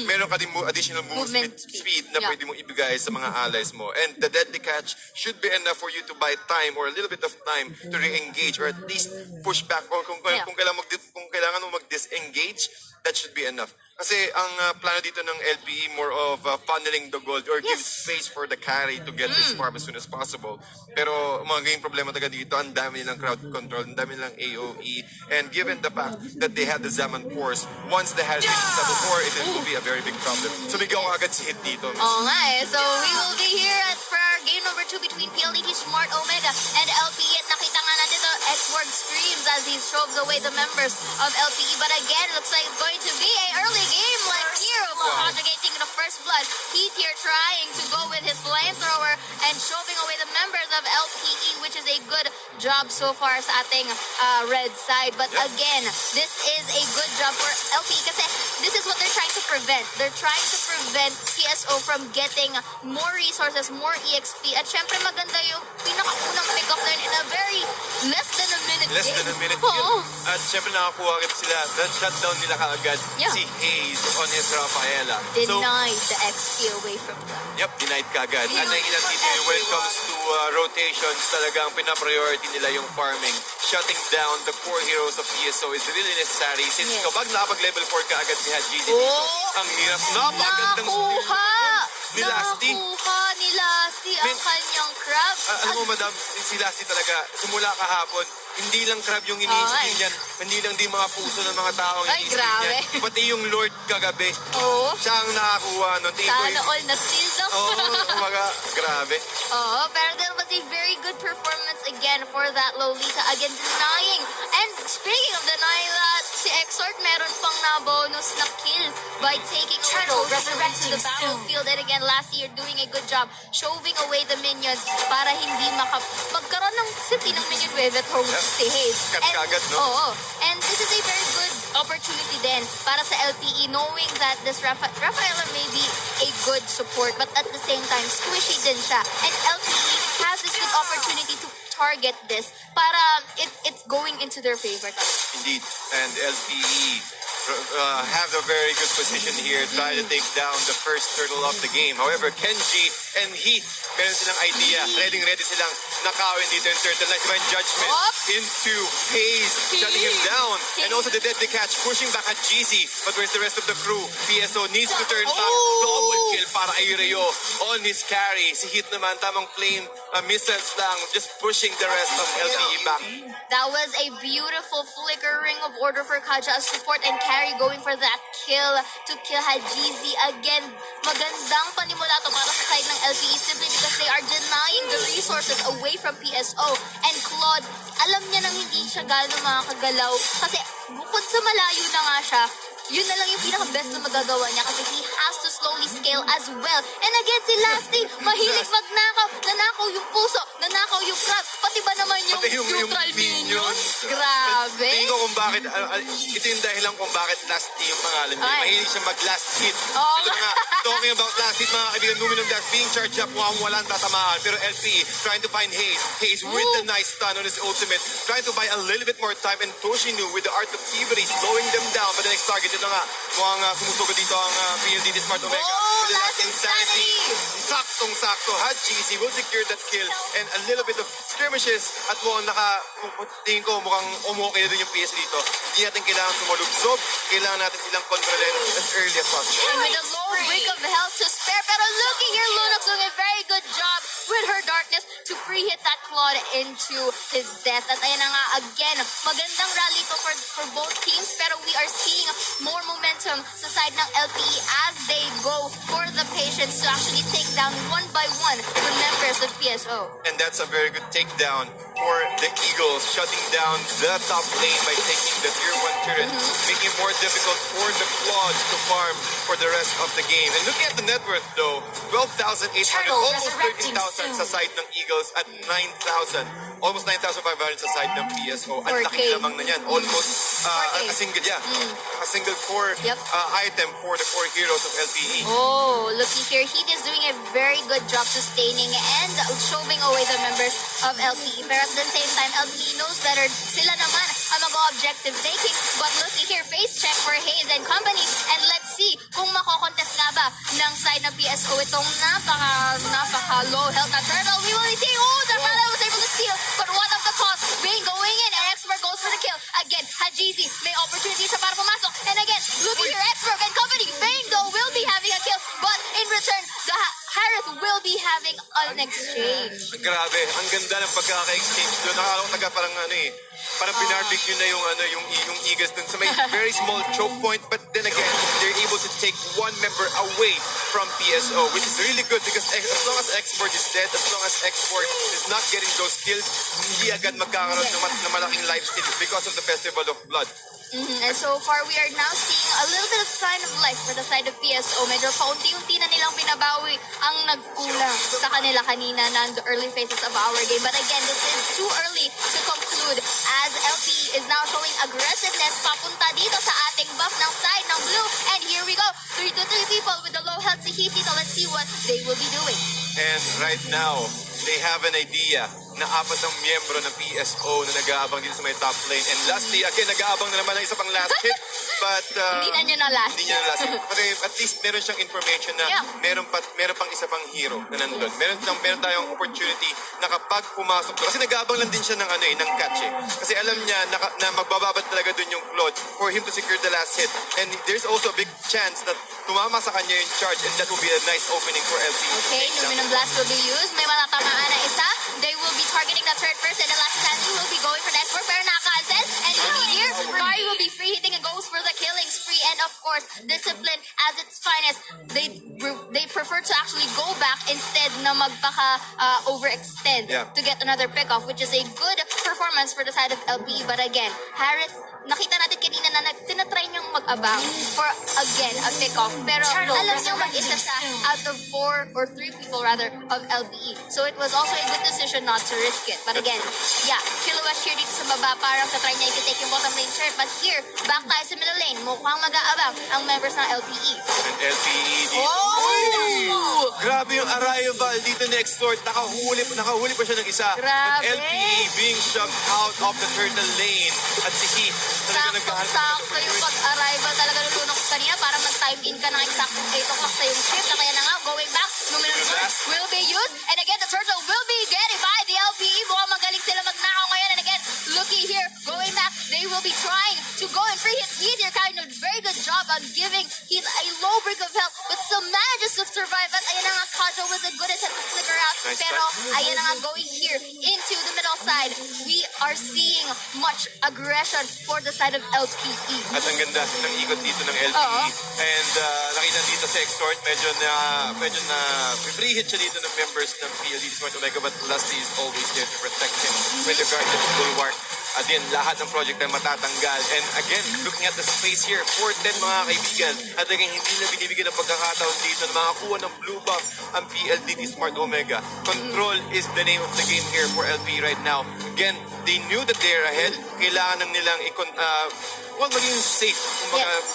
B: meron ka din additional movement speed na pwede mong ibigay sa mga allies mo. And the deadly catch should be enough for you to buy time or a little bit of time to re-engage or at least push back, or kung kailangan mo mag-disengage, that should be enough. Kasi ang plano dito ng LPE more of funneling the gold or give space for the carry to get this farm as soon as possible. Pero magiging problema talaga dito, ang dami nilang crowd control, ang dami nilang AOE, and given the fact that they have the Zaman Force, once they have reached level 4, it will be a very big problem. So bigaw agad si hit dito.
C: Oo nga eh. So we will be here for our game number 2 between PLDT Smart Omega and LPE. At nakita nga natin the X-Word screams as he shoves away the members of LPE. But again, looks like it's going to be a early game like here. Conjugating the first blood. Heath here trying to go with his flamethrower and shoving away the members of LPE, which is a good job so far sa ating red side. But again, this is a good job for LPE kasi this is what they're trying to prevent. They're trying to prevent PSO from getting more resources, more EXP. At syempre maganda yung pinakaunang pick-up na yun in a very less than a minute
B: Less
C: game.
B: than a minute
C: Oo.
B: yun. At syempre nakakuha rin sila. Na-shutdown nila kaagad si Hayes on his Rafaela.
C: Denied the XP away from them.
B: Yep, denied kaagad. At nakikita dito when it comes to rotations, talagang pinapriority nila yung farming. Shutting down the core heroes of PSO is really necessary since kapag nakapag-level 4 kaagad si Hajiji dito, ang hirap. Napakagandang
C: Nakuha!
B: ni Lasty.
C: Nakuha ni Lasty ang kanyang crab.
B: Alam mo, madam, si Lasty talaga, simula kahapon, hindi lang crab yung ini-spin yan. Hindi lang di mga puso ng mga taong
C: Ay,
B: ini-spin
C: grabe.
B: yan. Pati yung Lord kagabi,
C: Oo.
B: siya ang nakakuha nun.
C: Sana all na steal daw.
B: Kumaga, grabe.
C: Oo, pero that was a very good performance again for that Lolita. Again, denying. And speaking of denying that, si Exort meron pang na-bonus na kill by taking
A: Turtle
C: away into
A: resurrecting
C: the battlefield. And again, last year, doing a good job shoving away the minions para hindi magkaroon ng city ng minion wave at home si Hayes.
B: Cut kagad, no?
C: Oo. And this is a very good opportunity then para sa LPE knowing that this Rafaela may be a good support but at the same time squishy din siya. And LPE has this good opportunity to target this para it's going into their favor.
B: Indeed. And LPE have a very good position here, trying to take down the first turtle of the game. However, Kenji and Heath, meron silang idea. Ready silang nakawin dito yung turtle na divine judgment into Hayes, shutting him down. And also the deadly catch, pushing back at GC. But where's the rest of the crew? PSO needs to turn back. Double kill para kay Reo on his carry. Si Heath naman, tamang flame missiles lang, just pushing the rest of LPE back.
C: That was a beautiful flickering of order for Kaja as support and carry going for that kill to kill Hajizi. Again, magandang panimula to para sa side ng LPE simply because they are denying the resources away from PSO. And Claude, alam niya nang hindi siya gano'ng makakagalaw kasi bukod sa malayo na nga siya, yun na lang yung pinaka-best na magagawa niya kasi he has to slowly scale as well. And again, si Lasty, mahilig magnakaw. Nanakaw yung puso, nanakaw yung crab, pati ba naman yung neutral minions? Grabe.
B: Tingin ko kung bakit, ito yung dahilan kung bakit Lasty yung pangalan niya. Mahilig siya mag-last hit. Ito nga, talking about last hit, mga kaibigan, Luminum Dash being charged up kung walang tatamaan. Pero LPE trying to find Hayes. Hayes with the nice stun on his ultimate, trying to buy a little bit more time. And Toshinu with the art of thievery, slowing them down. But the next target, ito nga, mukhang sumusugod dito ang PLDT Smart Omega. With the last insanity. Saktong-sakto. Hajizi will secure that kill. And a little bit of skirmishes at mukhang tingin ko mukhang umukay na din yung PS dito. Hindi natin kailangan sumalubsob. Kailangan natin silang kontrolin as early as possible.
C: And with a low brick of health to spare. Pero looking here, Lunox doing a very good job with her darkness to free hit that Claude into his death. At ayan na nga, again, magandang rally to for both teams. Pero we are seeing more momentum sa side ng LPE as they go for the patience to actually take down one by one the members of PSO.
B: And that's a very good takedown for the Eagles, shutting down the top lane by taking the tier 1 turret, making it more difficult for the Claude to farm for the rest of the game. And looking at the net worth though, 12,800, almost 13,000 sa side ng Eagles at 9,000. Almost 9,500 sa side ng PSO. Ang
C: 4K.
B: laki lamang na yan. Almost a single, a single core item for the core heroes of LPE.
C: Oh, looky here. He is doing a very good job sustaining and shoving away the members of LPE. Pero at the same time, LPE knows better. Sila naman ang mag-objective taking. But looky here, face check for Hayes and company. And let's see kung makokontest nga ba ng side ng PSO itong napaka-low health na turtle. We will see. Oh, the Rala was able to steal. But one of the costs, Bane going in and Expert goes for the kill. Again, Hajizi may opportunity siya para pumasok. And again, look
B: Grabe, ang ganda ng pagkaka-exchange doon. Nakakataga parang parang binarbecue na yung Eagles dun sa may very small choke point, but then again, they're able to take one member away from PSO, which is really good because as long as Export is dead, as long as Export is not getting those kills, hindi agad magkakaroon ng malaking life steal because of the Festival of Blood.
C: And so far, we are now seeing a little bit of sign of life for the side of PSO. Medyo paunti-unti na nilang binabawi ang nagkulang sa kanila kanina na the early phases of our game. But again, this is too early to conclude as LP is now showing aggressiveness papunta dito sa ating buff ng side ng blue. And here we go, 3-2-3 people with the low health si Hiti. So let's see what they will be doing.
B: And right now, they have an idea na apat ang miyembro ng PSO na nag-aabang dito sa may top lane. And lastly, again, nag-aabang na naman ng isa pang last hit. But,
C: Hindi na niya na last.
B: Hindi niya na last hit. Kasi at least meron siyang information na meron pang isa pang hero na nandun. Meron tayong opportunity na kapag pumasok doon. Kasi nag-aabang lang din siya ng catch eh. Kasi alam niya na magbababat talaga dun yung Claude for him to secure the last hit. And there's also a big chance that tumama sa kanya yung charge, and that will be a nice opening for LP.
C: Okay, Luminum Blast will be used. May malatamaan na isa. They will be targeting the third person. And last Sandy will be going for that export, pero naka-cancel. And here, Mari will be free hitting and goes for the killing spree. And of course, Discipline as its finest, they prefer to actually go back instead na overextend to get another pick-off, which is a good performance for the side of LP. But again, Harris, nakita natin kanina na tinatry niyang mag-abang for, again, a pick-off. Pero alam niyo mag-isa siya out of 4 or 3 people rather of LPE. So it was also a good decision not to risk it. But again, Kilabzy here dito sa baba, parang tatry niya i-take yung bottom lane turret. But here, back tayo sa middle lane, mukhang mag-aabang ang members ng LPE.
B: And LPE dito.
C: Oh!
B: Grabe yung arrival dito ni Extort. Nakahuli pa siya ng isa.
C: Grabe.
B: But LPE being shoved out of the turtle lane. At si Heath,
C: Sakto yung pag-arrival talaga nulunok kanina para mag-time in ka ng exactly 8 o'clock sa yung shift. Na kaya na nga, going back, Luminum Blast will be used. And again, the turtle will be getting by the LPE. Mukhang magaling sila magnakaw ngayon. And again, looky here, going back, they will be trying to go and free hit Heath. They're kind of very good job on giving Heath a low break of health, but still manages to survive. At ayan na nga, Kajo with a good attempt to flicker out. Pero ayan na nga, going here into the middle side, we are seeing much aggression for the side of LPE.
B: At ang ganda ng ikot dito ng LPE. And nakita dito sa Extort, medyo na free hit siya dito ng members ng PLD Smart Omega, but Lusty is always there to protect him with the guardian bulwark. Again, lahat ng project ay matatanggal. And again, looking at the space here, 4-10 mga kaibigan. At again, hindi na binibigyan ng pagkakataon dito na makakuha ng blue buff ang PLDT Smart Omega. Control is the name of the game here for LP right now. Again, they knew that they're ahead. Kailangan ng nilang maging safe.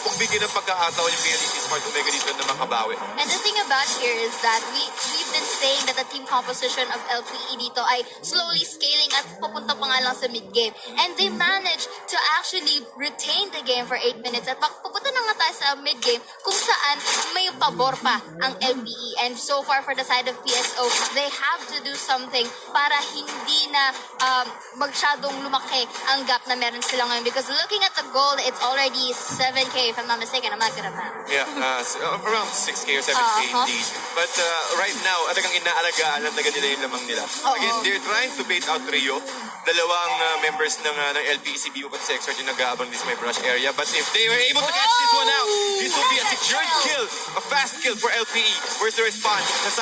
B: Kung bigyan ng pagkakataon yung PLDT Smart Omega dito na makabawi.
C: And the thing about here is that we've been saying that the team composition of LPE dito ay slowly scaling at pupunta pa nga lang sa mid-game. And they managed to actually retain the game for 8 minutes. At pupunta na nga tayo sa mid-game kung saan may pabor pa ang LPE. And so far for the side of PSO, they have to do something para hindi na magsyadong lumaki ang gap na meron sila ngayon. Because looking at the goal, it's already 7K if I'm not mistaken. I'm not good at math.
B: Yeah, around 6K or 7K indeed. But right now, talagang inaalagaan lang nila yung lamang nila. Again, they're trying to bait out Rio. Dalawang members ng LPECBU at Sexor yung nag-aabang din sa may brush area. But if they were able to catch this one out, this will be a secured kill, a fast kill for LPE. Where's the response? Sa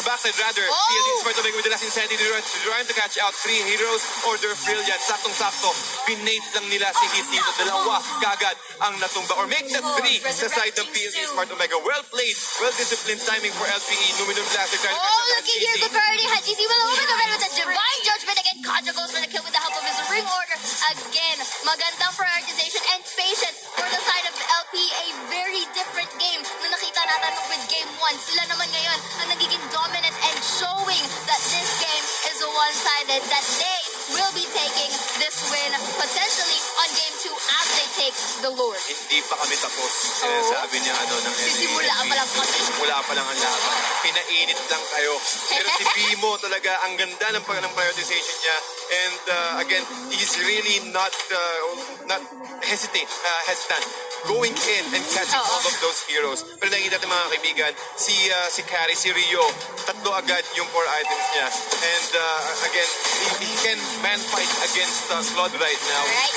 B: backside rather, PLD Smart Omega with the last insanity. They're trying to catch out 3 heroes or they're brilliant. Saktong-sakto, pinate lang nila si Heath dito. Dalawa kagad ang natumba. Or make that 3 sa side ng PLD Smart Omega. Well played, well-disciplined timing for LPE. Luminum Blast, they're trying to catch out
C: looky here, Bacardi Hajisi will open the red with a divine judgment. Again, Kaja goes for the kill with the help of his ring order. Again, magandang prioritization and patience for the side of LP. A very different game na nakita natin with game 1. Sila naman ngayon ang nagiging dominant and showing that this game is a one-sided, that they will be taking this win potentially on game 2 as they take the Lord.
B: Hindi pa kami tapos. Sabi niya ng
C: Sisimula pa lang kami.
B: Sisimula pa lang ang laban. Pinainit lang kayo. Pero si Bimo talaga, ang ganda ng prioritization niya. And again, he's really not hesitant going in and catching all of those heroes. Pero nakikita natin mga kaibigan, si Carrie, si Rio, tatlo agad yung core items niya. And again, he can man fight against Claude right now.
C: Alright.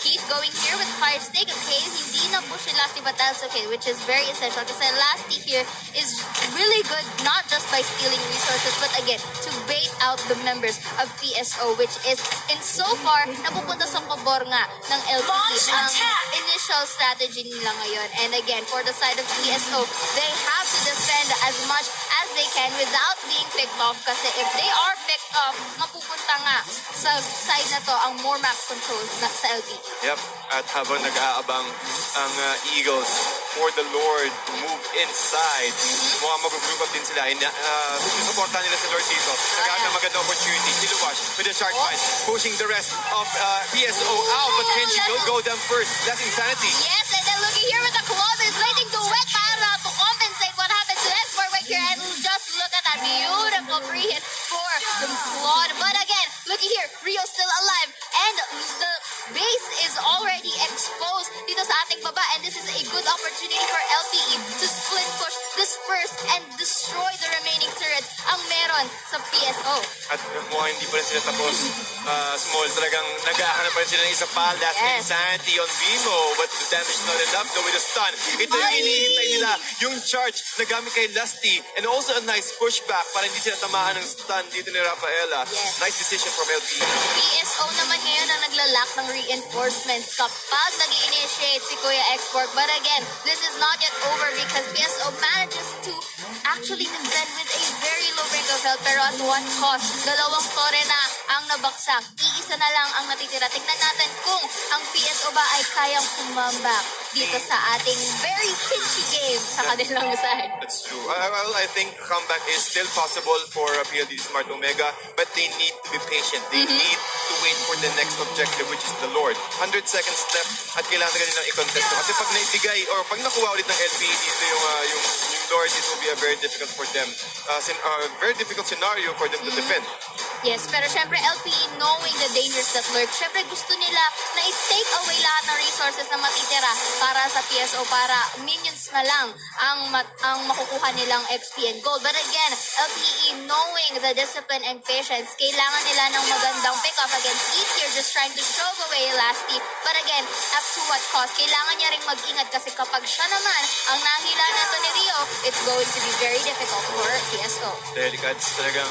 C: Keep going here with Fire Stick, okay? Hindi na push si Lasty, but that's okay, which is very essential kasi Lasty here is really good, not just by stealing resources, but again, to bait out the members of PSO, which is, in so far, napupunta sa pabor nga ng LPE ang initial strategy nila ngayon. And again, for the side of PSO, they have to defend as much as they can without being picked off kasi if they are picked off, mapupunta nga sa side na to ang more max controls na sa LPE.
B: Yep, at habang nag-aabang ang Eagles for the Lord to move inside, mukhang mag-group up din sila. Susuportahan nila si Lord dito. Nagkakaroon ng magandang opportunity. Kiluwash with a shark fight, pushing the rest of PSO out, but Kenji will go down first. That's insanity.
C: Yes, and then looking here with the club is waiting to wet para to compensate what happened to Esper right here. And just look at that beautiful free hit for the Claude. But again, looking here, Rio's still alive. And the base is already exposed dito sa ating baba. And this is a good opportunity for LPE to split push, disperse, and destroy the remaining turrets ang meron sa PSO.
B: At mukhang hindi pa rin sila tapos. Small, talagang naghahanap pa rin sila ng isa pa. Last insanity on Vimo. But the damage not enough though with a stun. Ito yung hinihintay nila. Yung charge na gamit kay Lusty. And also a nice pushback para hindi sila tamaan ng stun dito ni Rafaela.
C: Yes.
B: Nice decision from LPE.
C: PSO naman ngayon ang naglalak ng reinforcements kapag nag-initiate si Kuya Export. But again, this is not yet over because PSO manages to actually defend with a very low rate of health. Pero at what cost? Dalawang tore na ang nabaksak. Iisa na lang ang natitira. Tignan natin kung ang PSO ba ay kayang kumambak dito sa ating very pinchy game sa kanilang side.
B: That's true. Well, I think comeback is still possible for PLD Smart Omega, but they need to be patient. They need to wait for the next objective, which is the Lord. 100 seconds left at kailangan ka nilang i-contest. Kasi pag naibigay or pag nakuha ulit ng LPE dito yung Lord, it will be a very difficult for them. Very difficult scenario for them to defend.
C: Yes, pero syempre LPE knowing the dangers that lurk, syempre gusto nila na i-take away lahat ng resources na matitira para sa PSO para minions na lang ang makukuha nilang XP and gold. But again, LPE knowing the discipline and patience, kailangan nila ng magandang pick-up against Easier, just trying to shove away Lasty. But again, up to what cost? Kailangan niya rin mag-ingat kasi kapag siya naman ang nahila nato ni Rio, it's going to be very difficult for PSO.
B: Delicats talagang,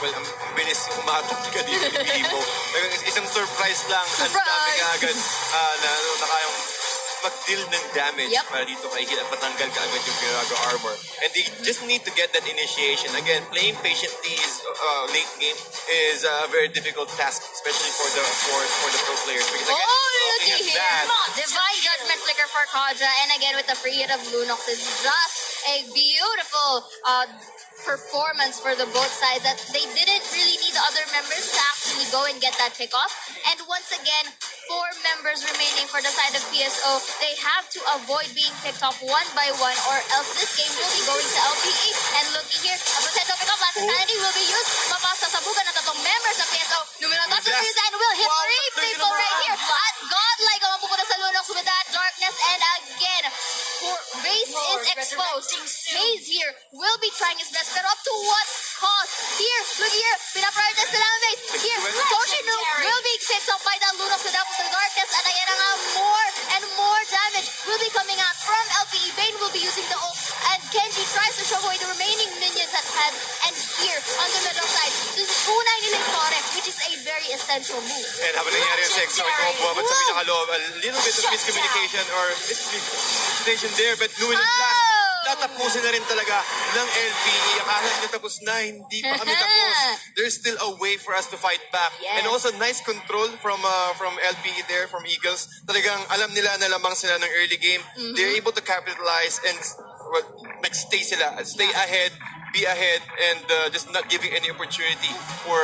B: well, ang bilis umatok ka dito ni Vivo. Talagang isang surprise lang. Ang dami ka agad na kayang mag-deal ng damage para dito kay Gil at matanggal ka agad yung Pirago armor. And they just need to get that initiation. Again, playing patiently is late game is a very difficult task, especially for the pro players. Because again,
C: Looky here! Divine Judgment Flicker for Kaja, and again with the free hit of Lunox is just a beautiful performance for the both sides that they didn't really need the other members to actually go and get that pick off. And once again, 4 members remaining for the side of PSO. They have to avoid being picked off one by one or else this game will be going to LPE. And looking here, a potato pick off, last insanity will be used. Mapasa sa buga ng tatlong members ng PSO. Numero touches and will hit 3 people right here. At godlike ang mapupunta sa Lunox with that darkness. And again, base is exposed. Haze here will be trying his best, pero up to what cost? Here, look here, pinaprioritize sila ang base. Here, Toshinu will be picked up by the Lunox with the darkness, at ayan nga, more and more damage will be coming out from LPE. Bane will be using the ult, and Kenji tries to shove away the remaining minions at hand. And here, on the middle side, unay nila yung Tore, which is a very essential move.
B: And habang nangyari yung sex, so ito buwabat sa pinakaloob, a little bit of miscommunication or miscommunication there, but Nuin and Blast, tatapusin na rin talaga ng LPE. Akala nyo tapos na, hindi pa kami tapos. There's still a way for us to fight back.
C: Yes.
B: And also nice control from LPE there, from Eagles. Talagang alam nila na lamang sila ng early game. They're able to capitalize and stay ahead, be ahead, and just not giving any opportunity for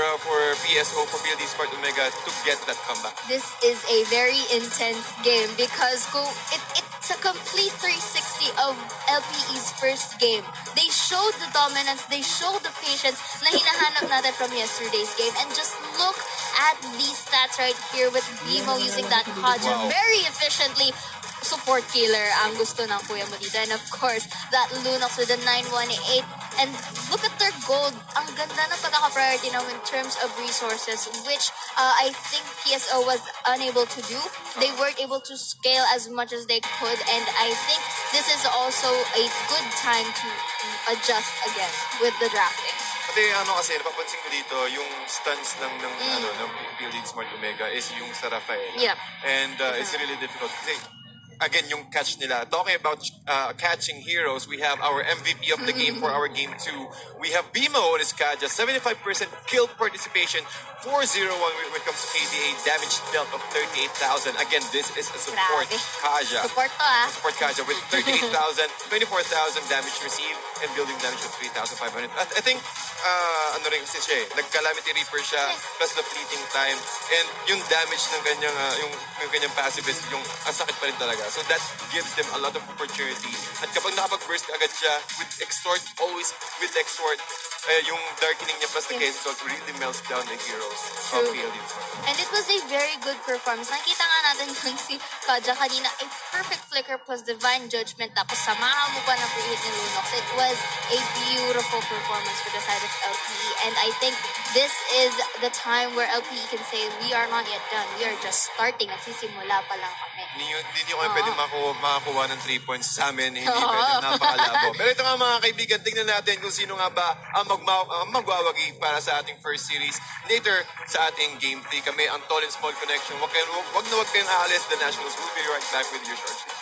B: PSO, for PLD Smart Omega to get that comeback.
C: This is a very intense game because it's a complete 360 of LPE's first game. They showed the dominance, they showed the patience na hinahanap natin from yesterday's game. And just look at these stats right here with Bimo using that Kaja very efficiently. Support killer ang gusto ng kuya mo dito. And of course, that Lunox with the 918 And look at their gold. Ang ganda ng pagkaka-priority now in terms of resources, which I think PSO was unable to do. They weren't able to scale as much as they could, and I think this is also a good time to adjust again with the drafting.
B: Pati ano kasi, napapansin ko dito, yung stance ng PLD Smart Omega is yung sa Rafael.
C: Yeah.
B: And it's really difficult kasi, again, yung catch nila. Talking about catching heroes, we have our MVP of the game for our game 2. We have Bimo on his Kaja, 75% kill participation, 401 when it comes to KDA, damage dealt of 38,000. Again, this is a support
C: Grabe.
B: Kaja.
C: Support to
B: Support Kaja with 38,000, 24,000 damage received, and building damage of 3,500. I think, ano rin kasi siya nag-Calamity Reaper siya,
C: Yes.
B: plus the fleeting time, and yung damage ng kanyang, yung kanyang passive is yung, ang sakit pa rin talaga. So that gives them a lot of opportunity. At kapag nakapag-burst agad siya, with Extort, always with Extort, yung darkening niya plus the case salt really melts down the heroes of PLD.
C: And it was a very good performance. Nakita nga natin yung si Kaja kanina, a perfect flicker plus divine judgment, tapos samahan mo pa ng pre-hit ni Lunox. It was a beautiful performance for the side of LPE, and I think this is the time where LPE can say, we are not yet done. We are just starting. Nagsisimula pa lang kami.
B: Hindi kami pwede makakuha ng 3 points sa amin. Hindi pwede, napakalabo. Pero ito nga mga kaibigan, tingnan natin kung sino nga ba ang magwawagi para sa ating first series. Later sa ating Game 3, kami ang Tall and Small Connection. Wag kayong aalis. The Nationals will be right back with your short series.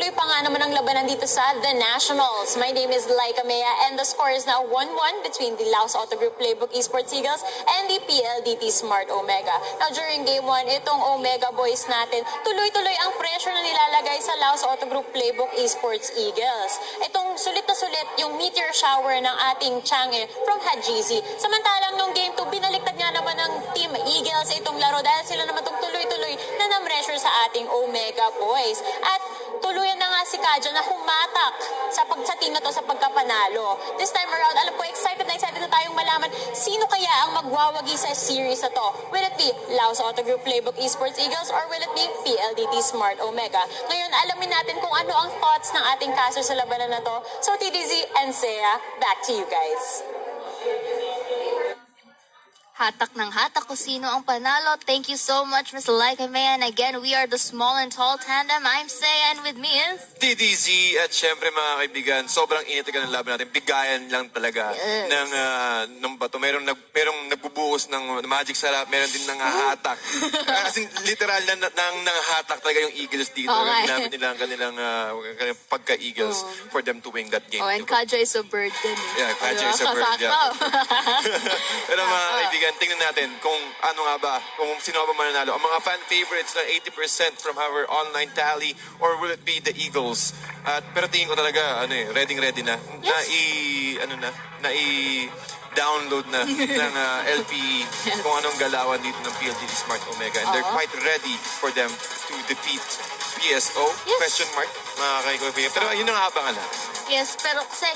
A: tuloy-tuloy pa nga naman ang labanan dito sa The Nationals. My name is Laika Mea and the score is now 1-1 between the Laos Auto Group Playbook Esports Eagles and the PLDT Smart Omega. Now during Game 1, itong Omega boys natin, tuloy-tuloy ang pressure na nilalagay sa Laos Auto Group Playbook Esports Eagles. Itong sulit na sulit yung meteor shower ng ating Chang'e from Hajizi. Samantalang nung Game 2, binaliktad nga naman ng Team Eagles itong laro dahil sila naman itong tuloy-tuloy na na-pressure sa ating Omega boys. At tuluyan na nga si Kaja na humatak sa team na to sa pagkapanalo. This time around, alam ko, excited na tayong malaman sino kaya ang magwawagi sa series na to. Will it be Laos Auto Group Playbook Esports Eagles or will it be PLDT Smart Omega? Ngayon, alamin natin kung ano ang thoughts ng ating caster sa labanan na to. So TDZ and Sea, back to you guys.
C: Hatak ng hatak kung sino ang panalo. Thank you so much, Ms. Laika Mea. And again, we are the small and tall tandem. I'm Saya, and with me is...
B: TDZ at syempre mga kaibigan, sobrang init ng laban natin. Bigayan lang talaga ng bato. Merong nagbubuhos ng magic sarap, meron din hatak. Kasi literal na hatak talaga yung Eagles dito. Ginamit nila ang kanilang pagka-Eagles for them to win that game.
C: Oh, and Kaja is a bird din.
B: Yeah, Kaja is a bird. Yeah. Pero mga kaibigan, tingnan natin kung ano nga ba, kung sino ba mananalo. Ang mga fan favorites na 80% from our online tally, or will it be the Eagles? Pero tingin ko talaga, ready na.
C: Yes.
B: Download na ng LPE kung anong galawan dito ng PLDT Smart Omega. And they're quite ready for them to defeat PSO?
C: Yes.
B: Question mark, mga kaibigan. Pero yun ang abangan natin.
C: Yes, pero kasi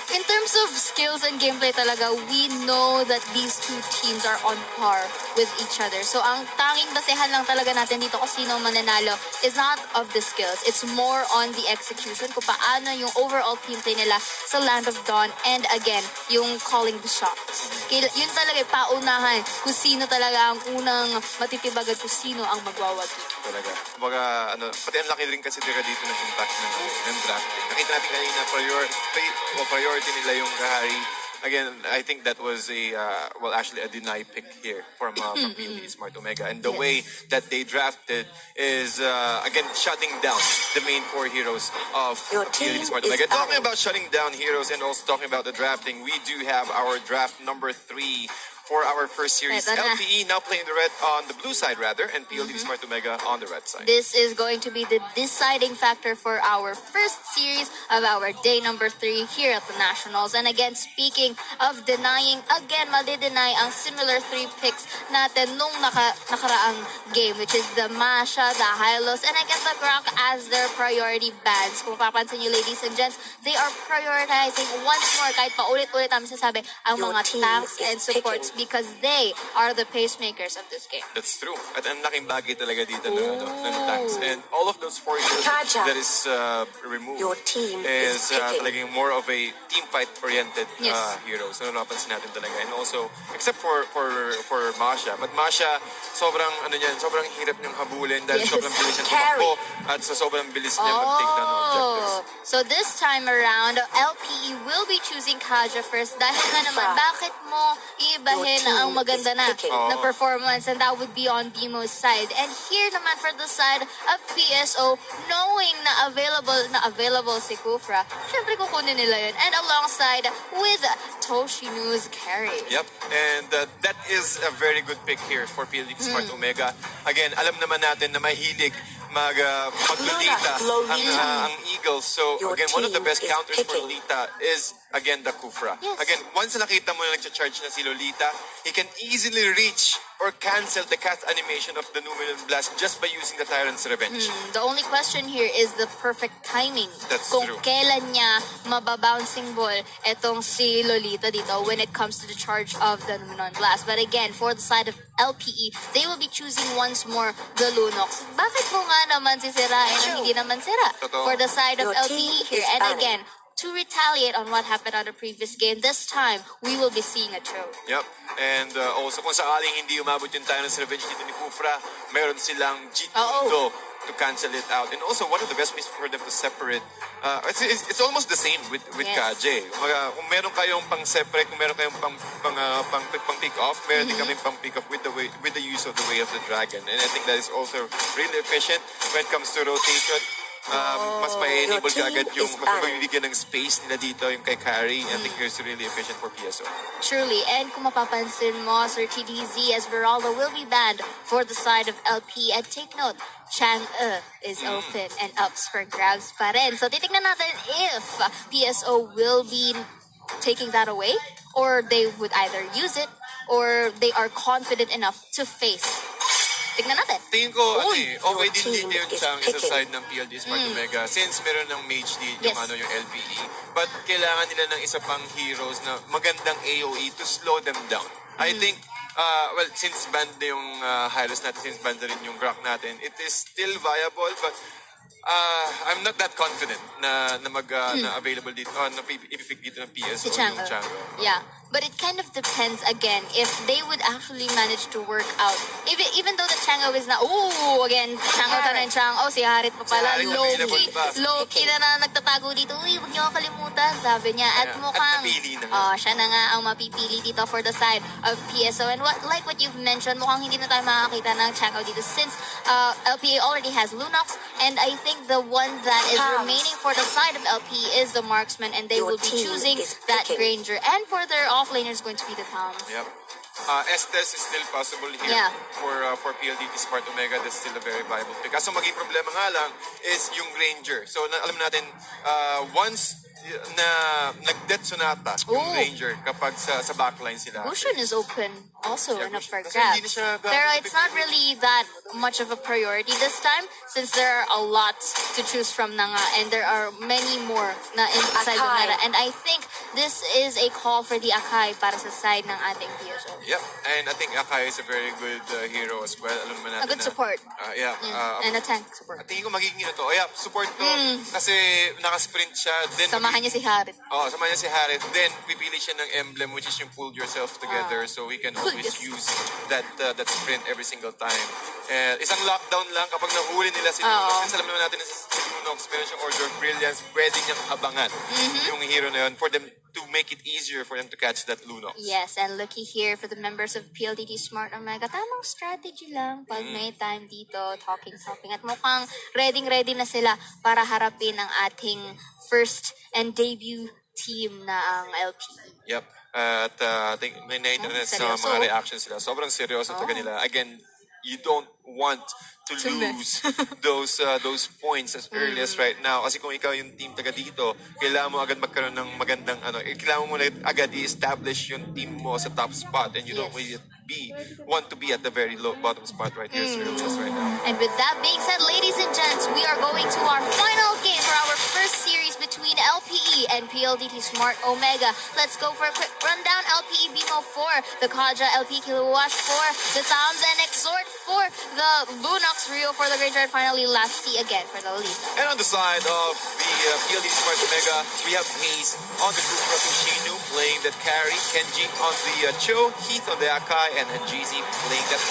C: in terms of skills and gameplay talaga, we know that these two teams are on par with each other. So ang tanging basehan lang talaga natin dito kung sino mananalo is not of the skills. It's more on the execution, kung paano yung overall team play nila sa Land of Dawn, and again, yung calling the shots. Yun talaga paunahan kung sino talaga ang unang matitibag at kung sino ang magwawagi.
B: Talaga. Kumbaga, pati ang laki rin kasi dito ng impact ng drafting. Nakita natin kanina, priority nila yung Kahari. Again, I think that was actually a deny pick here from PLDT Smart Omega. And the way that they drafted is, again, shutting down the main core heroes of PLDT Smart Omega. Talking about shutting down heroes and also talking about the drafting, we do have our draft number 3 for our first series. LPE now playing on the blue side rather, and PLDT Smart Omega on the red side.
C: This is going to be the deciding factor for our first series of our day number 3 here at the Nationals. And again, speaking of denying, again, madi-deny ang similar 3 picks natin nung nakaraang game, which is the Masha, the Hylos, and again, the Gronk as their priority bans. Kung papansin nyo, ladies and gents, they are prioritizing once more, kahit paulit-ulit namin sasabi, ang mga tanks and supports, because they are the pacemakers of this game.
B: That's true. At ang laking bagay talaga dito ng tanks. And all of those 4 heroes that is removed is talagang more of a team fight-oriented hero. So napansin natin talaga. And also, except for Masha. But Masha, sobrang hirap niyang habulin dahil sobrang bilis niya tumakbo at sobrang bilis niya mag-take down ng objectives.
C: So this time around, LPE will be choosing Kaja first dahil nga naman, bakit mo iibahin ang maganda na performance, and that would be on Demo's side. And here naman for the side of PSO, knowing na available si Kufra, syempre kukunin nila yun. And alongside with Toshinu's carry.
B: Yep, and that is a very good pick here for PLDT Smart Omega. Again, alam naman natin na mahilig maglolita ang Eagles. So again, one of the best counters for Lolita is again the Kufra.
C: Yes.
B: Again, once nakita mo na nag-charge na si Lolita, he can easily reach or cancel the cast animation of the Numenor Blast just by using the Tyrant's Revenge.
C: The only question here is the perfect timing.
B: That's
C: kung
B: true.
C: kailan niya mababouncing ball etong si Lolita dito when it comes to the charge of the Numenor Blast. But again, for the side of LPE, they will be choosing once more the Lunox. Bakit mo nga naman sisirain ang hindi naman sira? For the side of LPE here. And again, to retaliate on what happened on the previous game, this time, we will be seeing a throw.
B: Yep. And also, kung sakaling hindi umabot yung Tyrant's Revenge dito ni Kufra, meron silang G2 to cancel it out. And also, one of the best ways for them to separate, it's almost the same with KJ. Kung meron kayong pang-separate, kung meron kayong pang-pick off, meron din kami pang-pick off with the use of the Way of the Dragon. And I think that is also really efficient when it comes to rotation. mas ma-enable ka agad yung
D: Your team is
B: mas mabibigyan ng space nila dito yung kay Carrie. I think it's really efficient for PSO.
C: Truly, and kung mapapansin mo, Sir TDZ, Esmeralda will be banned for the side of LP. And take note, Chang'e is open and ups for grabs pa rin. So titignan natin if PSO will be taking that away, or they would either use it, or they are confident enough to face. Tignan natin.
B: Tingin ko,
C: Uy,
B: okay
D: your
B: din
D: team
B: dito yung
D: is
B: Chang sa
D: picking.
B: side ng PLD Smart Omega since meron ng mage lead yung,
C: Yes.
B: yung LPE. But kailangan nila ng isa pang heroes na magandang AOE to slow them down. I think, well, since banned na yung Hylos natin, since banned na rin yung Grok natin, it is still viable, but I'm not that confident na available dito, na ipipick dito ng PSO
C: Si Chang'e.
B: yung Chang'e.
C: Yeah, but it kind of depends again if they would actually manage to work out. Even though the Chang'e is na, again, Chang'e ka na yung Chang'e, si Harit pa pala,
B: Si Harit
C: low-key,
B: available pa.
C: low-key na nagtatago dito. Uy, huwag niyo ako kalimutan, sabi niya. At
B: Yeah,
C: mukhang,
B: at napili na nga.
C: siya na nga ang mapipili dito for the side of PSO. And like what you've mentioned, mukhang hindi na tayo makakita ng Chang'e dito since LPA already has Lunox, and I think the one that is remaining for the side of LP is the marksman, and they
D: Your
C: will be
D: team
C: choosing
D: is
C: that
D: picking.
C: Granger. And for their offlaner is going to be the Toms.
B: Yep. Estes is still possible here
C: Yeah.
B: for PLDT Smart Omega. That's still a very viable pick. Kaso maging problema nga lang is yung Ranger. So alam natin, once na nag-death Sonata yung
C: Ooh.
B: Ranger kapag sa backline sila.
C: Gushun is open also
B: Yeah,
C: and up for
B: Gushun. Kasi hindi na
C: grabs.
B: siya gano'n
C: Pero it's not
B: effective.
C: really that much of a priority this time since there are a lot to choose from na nga, and there are many more na inside the
D: Akai.
C: meta. And I think this is a call for the Akai para sa side ng ating PSO.
B: Yep. And I think Akai is a very good hero as well. Alam naman natin
C: A good
B: na,
C: support.
B: Yeah.
C: And a tank support.
B: Tingin ko magiging ito. Yeah, support to. Kasi nakasprint siya. Then
C: Samahan niya si Harit.
B: Samahan niya si Harith. Then, pipili siya ng emblem, which is yung pull yourself together. So, we can always use that sprint every single time. Isang lockdown lang kapag nahuli nila si Lunox. Kasi alam naman natin na si Lunox, meron siyang Order of Brilliance. Pwede niyang abangan yung hero na yun for them to make it easier for them to catch that Lunox.
C: Yes, and looky here for the members of PLDT Smart Omega. Tamang strategy lang pag may time dito, talking. At mukhang ready na sila para harapin ang ating first and debut team na ang LPE.
B: Yep. At I think may na-internet sa
C: seryoso.
B: mga reactions sila. Sobrang seryoso sa kanila. Again, you don't want to lose those points as early as right now. Kasi kung ikaw yung team taga dito, kailangan mo agad magkaroon ng magandang kailangan mo agad i-establish yung team mo sa top spot, and you don't really want to be at the very low bottom spot right here as early as right now.
C: And with that being said, ladies and gents, we are going to our final game for our first series between LPE and PLDT Smart Omega. Let's go for a quick rundown. LPE BMO 4, the Kaja LP Kilowatt 4, the Toms and Exhort 4, the Lunox Rio for the Granger, and finally Lasty again for the Lisa.
B: And on the side of the PLD Smart Omega, we have Haze on the group of Shinu playing that carry, Kenji on the Cho, Heath on the Akai, and Hanjizi playing that.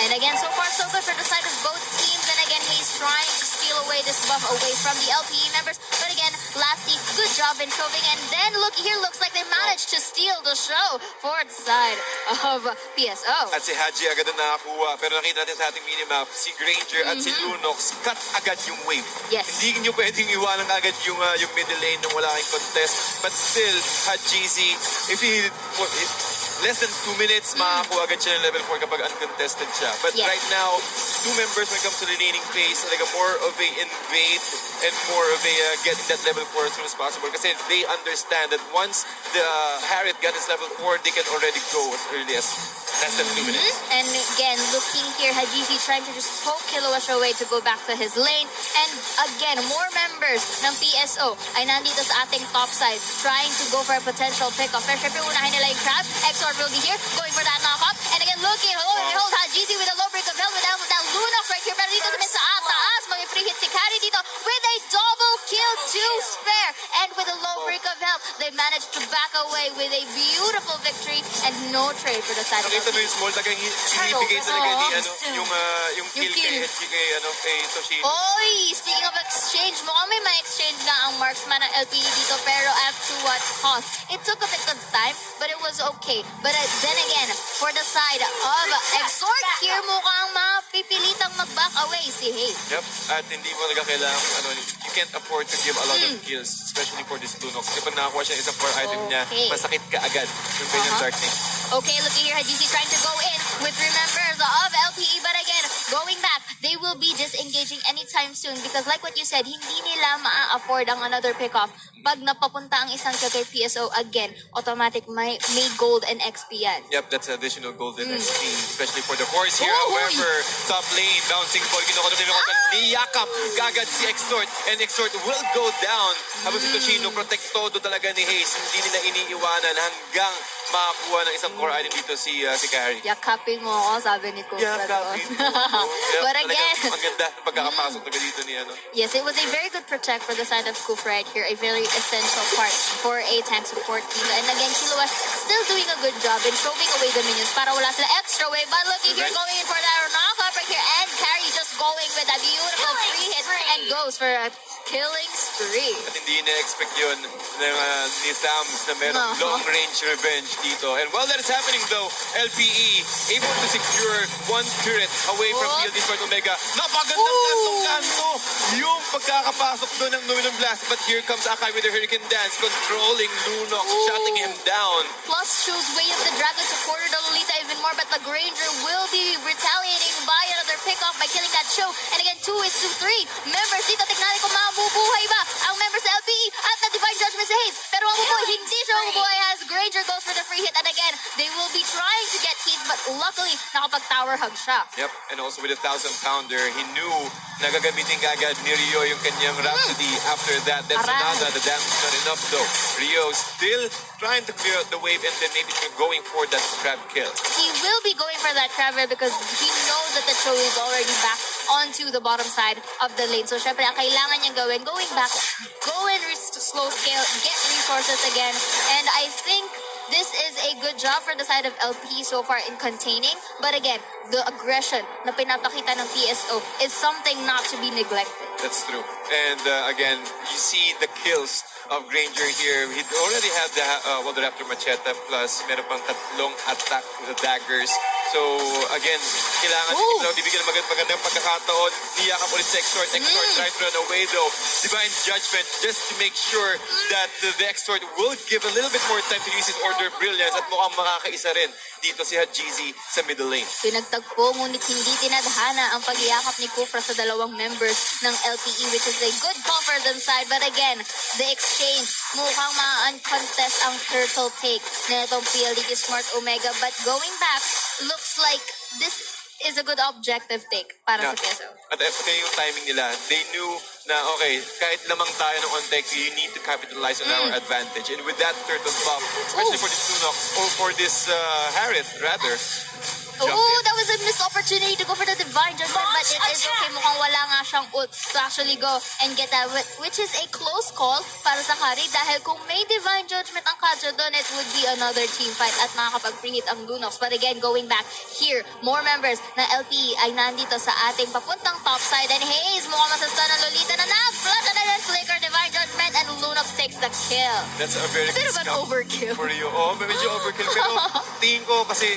C: And again, so far so good for the side of both teams. And again, he's trying to steal away this buff away from the LPE members. But again, Lasty, good job in shoving. And then look here, looks like they managed to steal the show for the side of PSO.
B: At si Haji agad na nakakuha. Pero nakita natin sa ating minimap, si Granger at si Lunox cut agad yung wave.
C: Yes.
B: Hindi nyo pwedeng iwanan agad yung middle lane nung wala kang contest. But still, Hajizi, if less than 2 minutes, makakuha agad siya ng level 4 kapag uncontested siya. But
C: Yes.
B: right now, 2 members when it comes to the laning phase, like more of a invade and more of a getting that level 4 as soon as possible. Kasi they understand that once the Harriet got his level 4, they can already go as early as less than 2 minutes.
C: And again, looking here, Hajizi trying to just poke Kilowatt away to go back to his lane. And again, more members ng PSO ay nandito sa ating top side trying to go for a potential pick-off. Pero syempre, unahin nila yung Crab. Exor will be here, going for that knock-up. And again, looking, hold Hajizi with a low break of health without Lunox right here. Pero dito sa taas, mga free hit si Kari dito with a double kill to spare. And with a low break of health, they managed to back away with a beautiful victory and no trade for the side of
B: Nakita mo
C: LPE.
B: yung small, talagang hinibigay talaga ni yung kill
C: kill.
B: kay Toshi.
C: Oy, speaking of exchange, mukhang may ma-exchange na ang marksman ng LPE dito, pero at to what cost? It took a bit of time, but it was okay. But then again, for the side of Exhort here, mukhang pipilitang mag-back away si Hayes.
B: Yep, at hindi mo talaga kailangan, you can't afford to give a lot of kills, especially for this Lunox. Kapag nakakuha siya ng isang core item niya, masakit ka agad yung ganyan darkness.
C: Okay, looking here, GC trying to go in with 3 members of LPE, but again, going back, they will be disengaging anytime soon because like what you said, hindi nila ma-afford ang another pick-off. Pag napapunta ang isang kill kay PSO, again, automatic may gold and XP yan.
B: Yep, that's additional golden XP, especially for the horse here. However, top lane, bouncing ball, kinukontrol nila kontra niyakap kagad si Extort, and Extort will go down. Habang si Toshino, protect todo talaga ni Hayes. Hindi nila iniiwanan hanggang makakuha ng isang core item dito si Carrie.
C: Yakapin mo ako, sabi ni Kufra.
B: Yakapin mo.
C: But again,
B: ang ganda ng pagkakapasok talaga dito ni
C: Yes, it was a very good protect for the side of Kufra right here. A very essential part for a tank support team. And again, Kilabzy still doing a good job in throwing away the minions para wala sila extra wave. But looking here, going in for that knockup right here. And Carrie just going with that beautiful free hit and goes for a killing spree.
B: At hindi na-expect yun ni Sams na merong long-range revenge dito. And while that is happening though, LPE able to secure one turret away from PLD Sport Omega. Napagandang kantong-kanto yung pagkakapasok doon ng Numinong Blast. But here comes Akai with the Hurricane Dance, controlling Lunox, shutting him down.
C: Plus choose Way of the Dragon to corner the Lolita even more, but the Granger will be retaliating by another pickoff by killing that show. And again, 2 is to 3 members dito. Tignan ko mabubuhay ba ang members sa LPE at na Divine Judgment si Hayes. Pero mabubuhay, hindi siya mabubuhay as Granger goes for the free hit. And again, they will be trying to get hit, but luckily, nakapag-tower hug siya.
B: Yep, and also with a 1,000-pounder, he knew na gagamitin kagad ni Rio yung kanyang Rhapsody. After that, that's Sonata. The damage is not enough though. Rio still trying to clear out the wave and then maybe going for that crab kill.
C: He will be going for that crab kill because he knows that the show is already back onto the bottom side of the lane. So syempre, ang kailangan niyang gawin, going back, go and slow scale, get resources again. And I think this is a good job for the side of LP so far in containing. But again, the aggression na pinapakita ng PSO is something not to be neglected.
B: That's true. And again, you see the kills of Granger here. He already had the Raptor Macheta plus meron pang tatlong attack with the daggers. So again, kailangan si Kilabzy bibigyan ng magandang pagkakataon. Niyakap ulit si Extort. Extort trying to run away though. Divine Judgment just to make sure that the Extort will give a little bit more time to use his Order of Brilliance at mukhang makakaisa rin dito si Hadjizi sa middle lane.
C: Pinagtagpo ngunit hindi tinadhana ang pag-iyakap ni Kufra sa dalawang members ng LPE, which is a good call for them side. But again, the exchange mukhang ma-uncontest ang turtle take na itong PLDT Smart Omega. But going back, looks like this is a good objective take para sa PSO.
B: At kaya yung timing nila, they knew na okay, kahit lamang tayo ng on-tech, you need to capitalize on our advantage. And with that turtle buff, especially for this Lunox, or for this Harriet, rather,
C: that was a missed opportunity to go for the Divine Judgment, but it is okay. Mukhang wala nga siyang ult to actually go and get that, which is a close call para sa Kari dahil kung may Divine Judgment ang Kadra doon, it would be another team fight at makakapag-free hit ang Lunox. But again, going back here, more members na LPE ay nandito sa ating papuntang top side, and Hayes mukhang masasta ng Lolita na nag-flat and then flicker Divine Judgment, and Lunox takes the kill.
B: That's a very good
C: bit of an overkill
B: for you. Oh, medyo overkill. Pero tingin ko kasi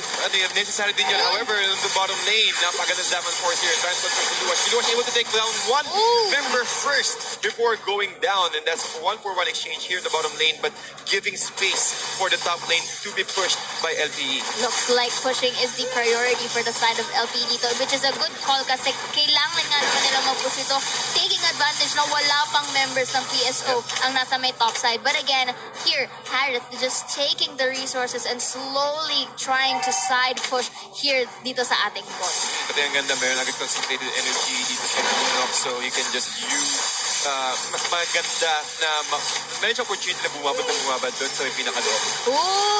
B: necessary din yun. However, in the bottom lane, napagandang Daman Force here. Transport from Luas. Luas able to take down one member first before going down. And that's a 1-for-1 exchange here in the bottom lane, but giving space for the top lane to be pushed by LPE.
C: Looks like pushing is the priority for the side of LPE dito, which is a good call kasi kailangan nga naman nila mag-push ito, taking advantage na wala pang members ng PSO ang nasa may top side. But again, here, Harris just taking the resources and slowly trying to side push here dito sa ating bot.
B: Pati ang ganda, meron agad concentrated energy dito sa Lunox, so you can just use mas maganda na meron siyang opportunity na bumabad doon sa pinakalob.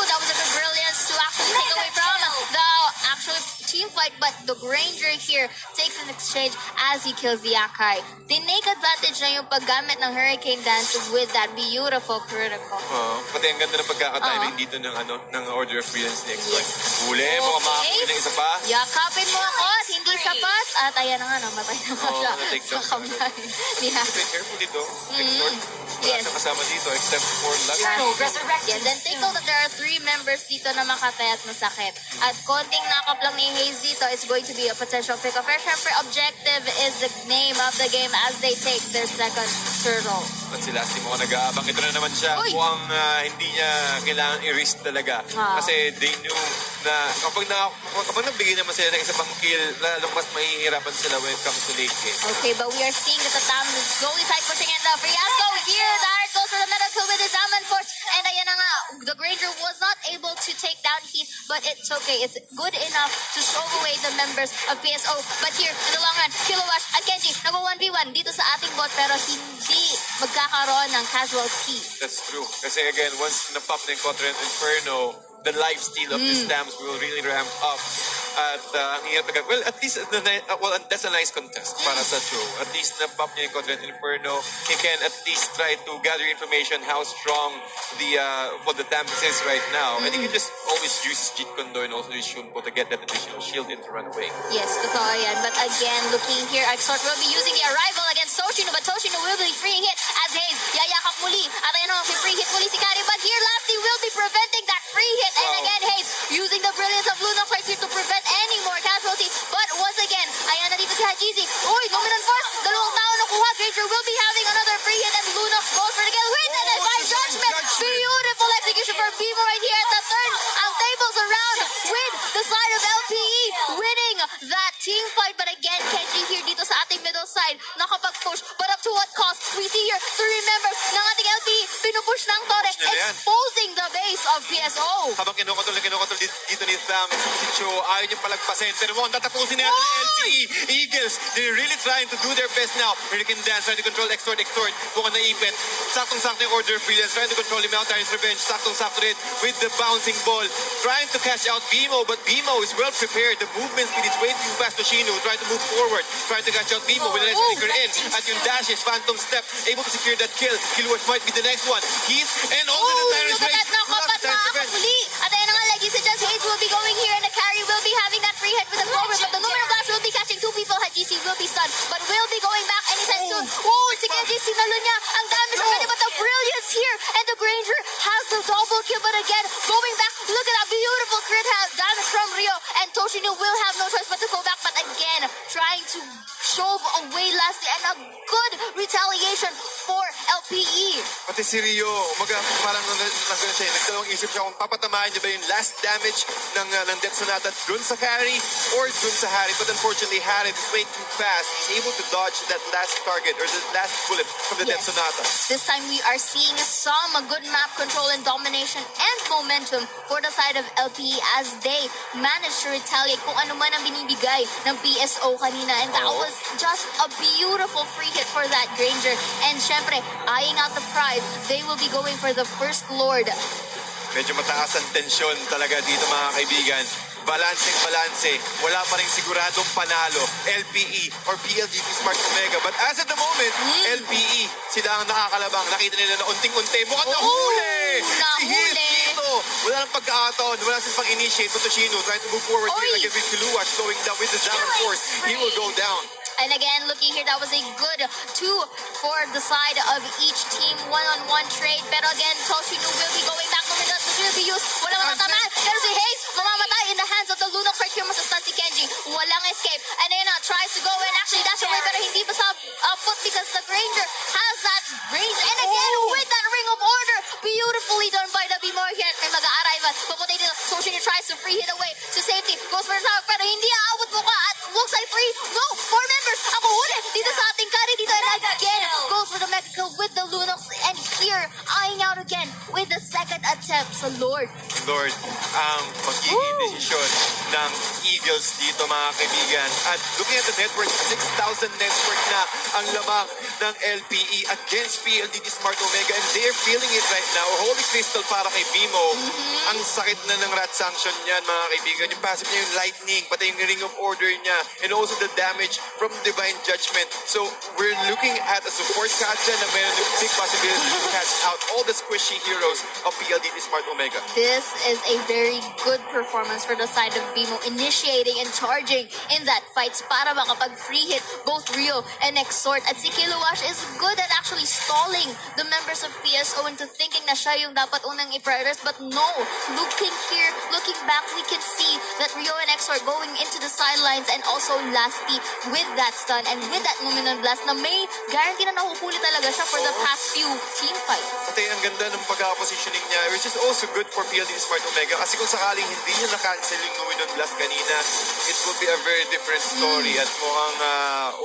C: That was a good brilliance to actually take away from the actual team fight, but the Granger here takes an exchange as he kills the Akai. Tinake advantage na yung paggamit ng Hurricane Dance with that beautiful critical.
B: Pati ang ganda ng pagkakatiming dito ng Order of Brilliance ni Extort. Huli, mukhang makakuha ng isa pa.
C: Yakapin mo ako at hindi sapat. At ayan na nga, namatay naman siya sa kamay ni
B: Be careful dito, Extort. Wala siyang kasama dito except for luck.
C: Yes, then take note that there are 3 members dito na makatay at masakit. At konting knock-up lang ni Hayes dito is going to be a potential pick-up. Pero syempre, objective is the name of the game as they take their second turtle.
B: At sila, si mo nag-aabang. Ito na naman siya.
C: Uy!
B: Mukhang hindi niya kailangan i-risk talaga. Kasi they knew na kapag nagbigay naman sila ng isa pang kill, lalong mas mahihirapan sila when it comes to late game.
C: Okay, but we are seeing that the Tam is slowly side pushing in the Fiasco here. The Heart goes for the middle kill with his Diamond Force. And ayan na nga, the Granger was not able to take down Heath, but it's okay. It's good enough to show away the members of PSO. But here, in the long run, Kilawash at Kenji, nag-1v1 dito sa ating bot, pero hindi magkakaroon ng casualty.
B: That's true. Kasi again, once na-pop na yung Contrant Inferno, the lifesteal of the stamps will really ramp up. At ang hirap na well, at least that's a nice contest para sa show. At least na-pop niya yung Contrant Inferno. He can at least try to gather information how strong the Tempest is right now. And he can just always use his Jeet Kondo and also his Shunpo to get that additional shield in to run away.
C: Yes, totoo yan. But again, looking here, Exort will be using the arrival against Toshino, but Toshino will be freeing hit as Hayes yayakap muli. At ayun o, free hit muli si Kari. But here, Lasty will be preventing that free hit. And again, Hayes using the brilliance of Lunox right here to prevent any more casualty. But once again, ayan na dito si Hajizi. Uy, dominant force. Dalawang tao nakuha. Granger will be having another free hit and Lunox goes for the kill. Wait, and then by judgment. Beautiful execution for Bimo right here at the third. Ang tables around with the side of LPE winning that team fight. But again, Kenji here dito sa ating middle side nakapag-push. But up to what cost? We see here 3 members ng ating LPE pinupush ng Torre, exposing the base of PSO.
B: Habang kinukotol dito ni Tham, si Cho, ayaw niya palagpasin. Pero mukhang tatapusin na ng LPE. Eagles, they're really trying to do their best now. Hurricane Dance, trying to control Extort. Mukhang naipit. Saktong-sakto yung Order of Brilliance, trying to control him out. Tyrant's Revenge, saktong-sakto rin with the bouncing ball. Trying to catch out Bimo, but Bimo is well prepared. The movement speed is way too fast to Shino. Trying to move forward, trying to catch out Bimo with the next trigger in. At yung dashes, Phantom Step, able to secure that kill. Killwash might be the next one. Heath, and also the Tyrant's
C: Look at
B: Rage.
C: that knockup at nakakapuli. At ayun na nga, like you suggest, Hayes will be going here and the carry will be having that free hit with the forward. But the Numeral Blast will be catching 2 people. Hajisi will be stunned, but will be going back anytime soon. Oh, si Kenji, sinalo niya ang damage already, but the brilliance here. And the Granger has the double kill, but again, going back, look at that beautiful crit damage from Rio. And Toshino will have no choice but to go back, but again, trying to shove away Lasty and a good retaliation for LPE.
B: Pati si Rio, parang nagdalawang isip siya kung papatamaan niya ba yung last damage ng Death Sonata dun sa carry or dun sa Harry. But unfortunately, Harry is way too fast. He's able to dodge that last target or the last bullet from the Death Sonata.
C: This time we are seeing some good map control and domination and momentum for the side of LPE as they manage to retaliate kung ano man ang binibigay ng PSO kanina. And that was just a beautiful free hit for that Granger. And syempre, eyeing out the prize, they will be going for the first Lord.
B: Medyo mataas ang tensyon talaga dito mga kaibigan. Balanseng-balanse. Wala pa rin siguradong panalo. LPE or PLDT Smart Omega. But as of the moment, LPE, sila ang nakakalabang. Nakita nila na unting-unti. Mukhang nahuli! Si Heath dito. Wala nang pagkakataon. Wala silang pang-initiate. Toshino trying to move forward. Here again with Kilabzy slowing down with the Diamond Force. He will go down.
C: And again, looking here, that was a good 2 for the side of each team. One-on-one trade. Pero again, Toshino will be going back. Lumigas will be used. Wala matatamaan. Pero si Hayes, mamamatay in the hands of the Lunox right here. Masastan si Kenji. Walang escape. And then tries to go and actually dash away. Pero hindi pa sa foot because the Granger has that range. And again, with that Ring of Order, beautifully done by the Bimor here. May mag-a-arrival. Papunta dito. Toshino tries to free hit away to safety. Goes for the tower. Pero hindi aawat mo ka at looks like 3. No, 4 members. Ako huli. Dito sa ating carry. Dito and again. Goes for the mega kill with the Lunox. And here, eyeing out again with the second attempt sa Lord.
B: Lord, ang magiging desisyon ng Eagles dito mga kaibigan. At looking at the network, 6,000 network na ang lamang ng LPE against PLDT Smart Omega and they're feeling it right now. Holy Crystal para kay Bimo. Ang sakit na ng rat sanction niyan mga kaibigan. Yung passive niya yung lightning, pati yung Ring of Order niya and also the damage from Divine Judgment. So we're looking at a support Katja na mayroon yung big possibility to catch out all the squishy heroes of PLDT Smart Omega.
C: This is a very good performance for the side of BMO, initiating and charging in that fights para makapag-free hit both Rio and Exhort. At si Kilabzy is good at actually stalling the members of PSO into thinking na siya yung dapat unang i-prioritize. But no, looking here, looking back, we can see that Rio and Exhort going into the sidelines, and also Lasty with that stun and with that Luminous Blast na may guarantee na nahuhuli talaga siya for the past few team fights.
B: Pati ang ganda ng pagka-positioning niya, which is also good for PLDT Smart Omega. Kasi kung sakaling hindi niya na-cancel yung Luminous Blast kanina, it will be a very different story at mukhang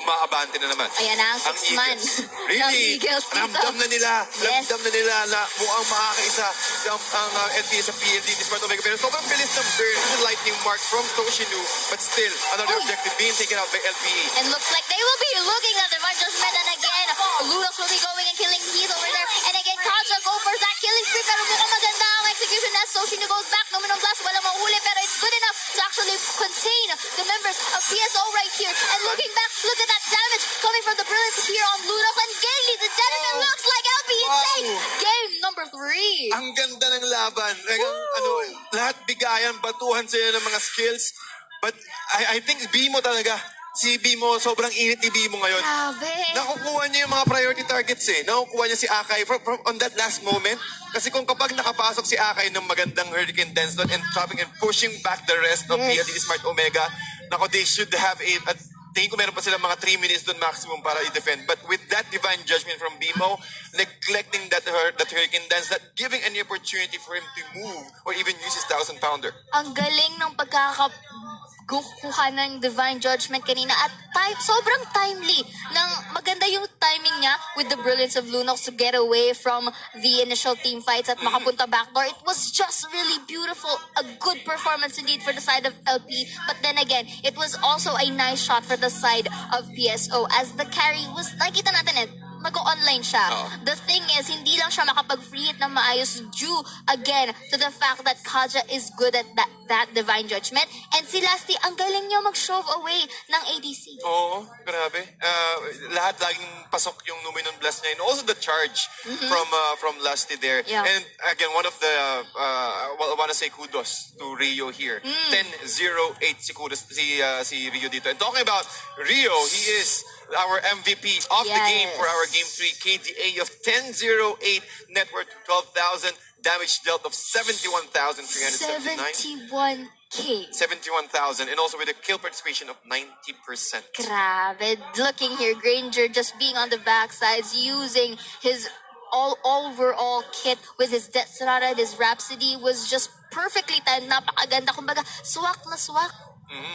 B: umaabante na naman.
C: Ayan na ang 6 man ng
B: Really?
C: Eagles dito.
B: Ramdam na nila.
C: Yes.
B: Ramdam na nila na mukhang makakaisa ang FPS sa PLDT Smart Omega. Pero sobrang bilis ng burn with lightning mark from Toshinu. But still, another objective being taken out by LPE.
C: And looks like they will be looking at the judgment, and again, Ludox will be going and killing Heath over there. And again, Kaja go for that killing spree, pero mukhang maganda ang execution as Toshinu goes back. Luminous Blast, walang mahuli, pero it's good enough to actually contain the members of PSO right here. And looking back, look at that damage coming from the brilliance here on Ludox. And Gaily, the gentleman looks like LPE takes game number 3.
B: Ang ganda ng laban. Lahat bigayan, batuhan sila ng mga skills. But I think Bimo talaga. Si Bimo, sobrang init ni Bimo ngayon.
C: Grabe.
B: Nakukuha niya yung mga priority targets eh. Nakukuha niya si Akai on that last moment. Kasi kung kapag nakapasok si Akai ng magandang Hurricane Dance doon and trapping and pushing back the rest of PLDT Smart Omega, nako, they should have tingin ko meron pa sila mga 3 minutes doon maximum para i-defend. But with that divine judgment from Bimo, neglecting that Hurricane Dance, not giving any opportunity for him to move or even use his 1,000-pounder.
C: Ang galing ng kuha ng divine judgment kanina at sobrang timely ng maganda yung timing niya with the brilliance of Lunox to get away from the initial team fights at makapunta backdoor. It was just really beautiful, a good performance indeed for the side of LP, but then again, it was also a nice shot for the side of PSO as the carry was, nakita natin mag-online siya. The thing is, hindi lang siya makapag-free hit na maayos due again to the fact that Kaja is good at that divine judgment. And si Lasty, ang galing niya mag-shove away ng ADC.
B: Oo, grabe. Lahat laging pasok yung Luminous Blast niya. And also the charge from Lasty there.
C: Yeah.
B: And again, one of the, I want to say kudos to Rio here. 10-0-8 si Rio dito. And talking about Rio, he is our MVP of the game for our Game 3 KDA of 10-0-8, net worth 12,000, damage dealt of 71,379.
C: 71K.
B: 71,000, and also with a kill participation of 90%.
C: Grabe. Looking here, Granger just being on the backsides, using his overall kit with his Death Sonata, his Rhapsody was just perfectly timed. Napakaganda. Kumbaga, swak na swak.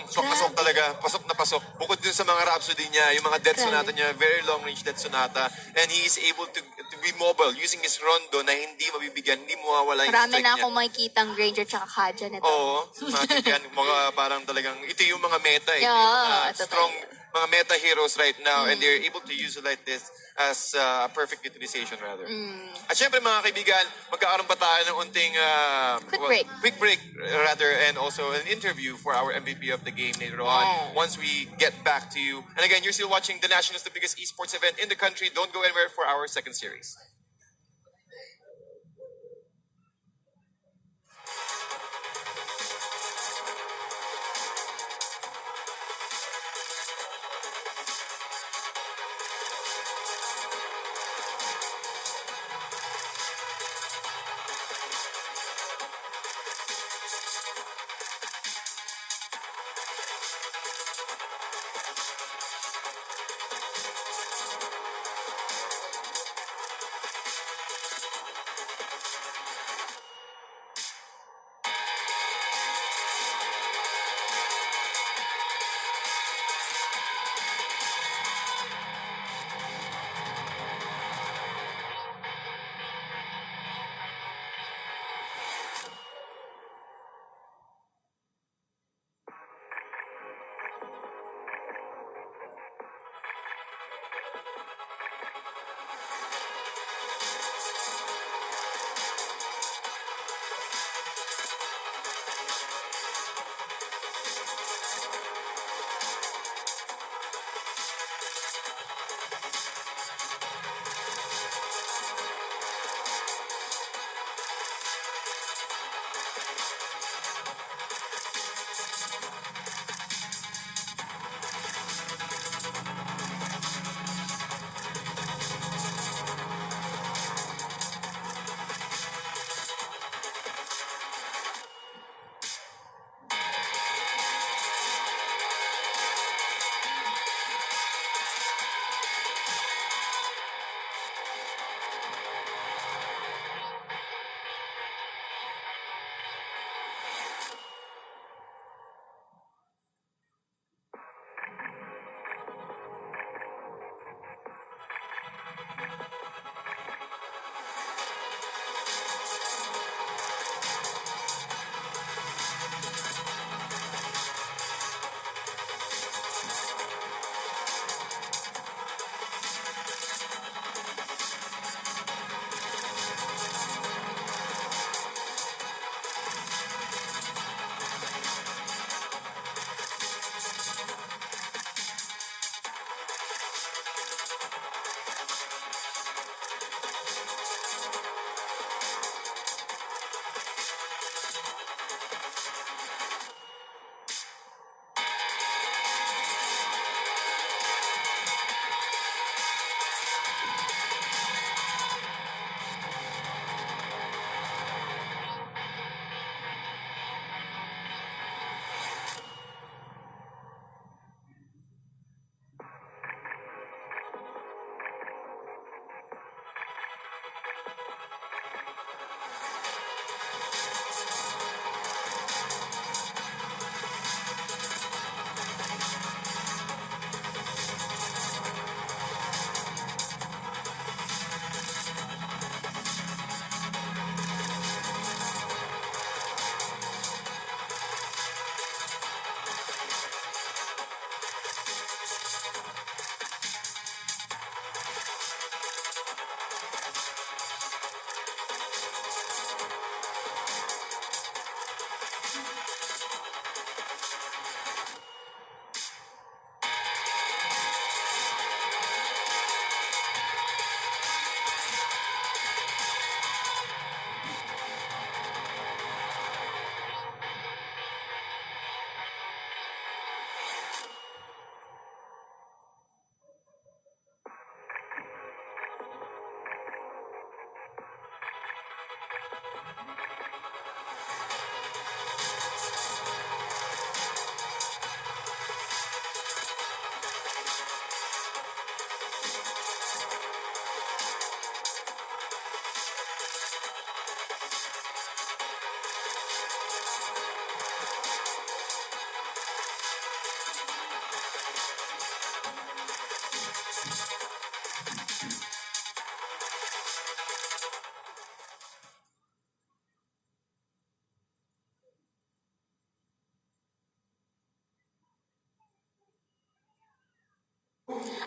B: So pasok talaga, pasok na pasok. Bukod dun sa mga Rhapsody niya, yung mga Death Sonata niya, very long range Death Sonata, and he is able to be mobile using his rondo na hindi mabibigyan, hindi mawawala yung
C: Marami
B: strike
C: na
B: niya.
C: akong makikitang Granger tsaka Kaja nito.
B: Oo, matik yan. Mga parang talagang, ito yung mga meta eh.
C: Yeah,
B: Yung mga strong, mga meta heroes right now, and they're able to use it like this as a perfect utilization rather. At syempre mga kaibigan, magkakaroon pa tayo ng unting quick break rather, and also an interview for our MVP of the game later on once we get back to you. And again, you're still watching The Nationals, the biggest esports event in the country. Don't go anywhere for our second series.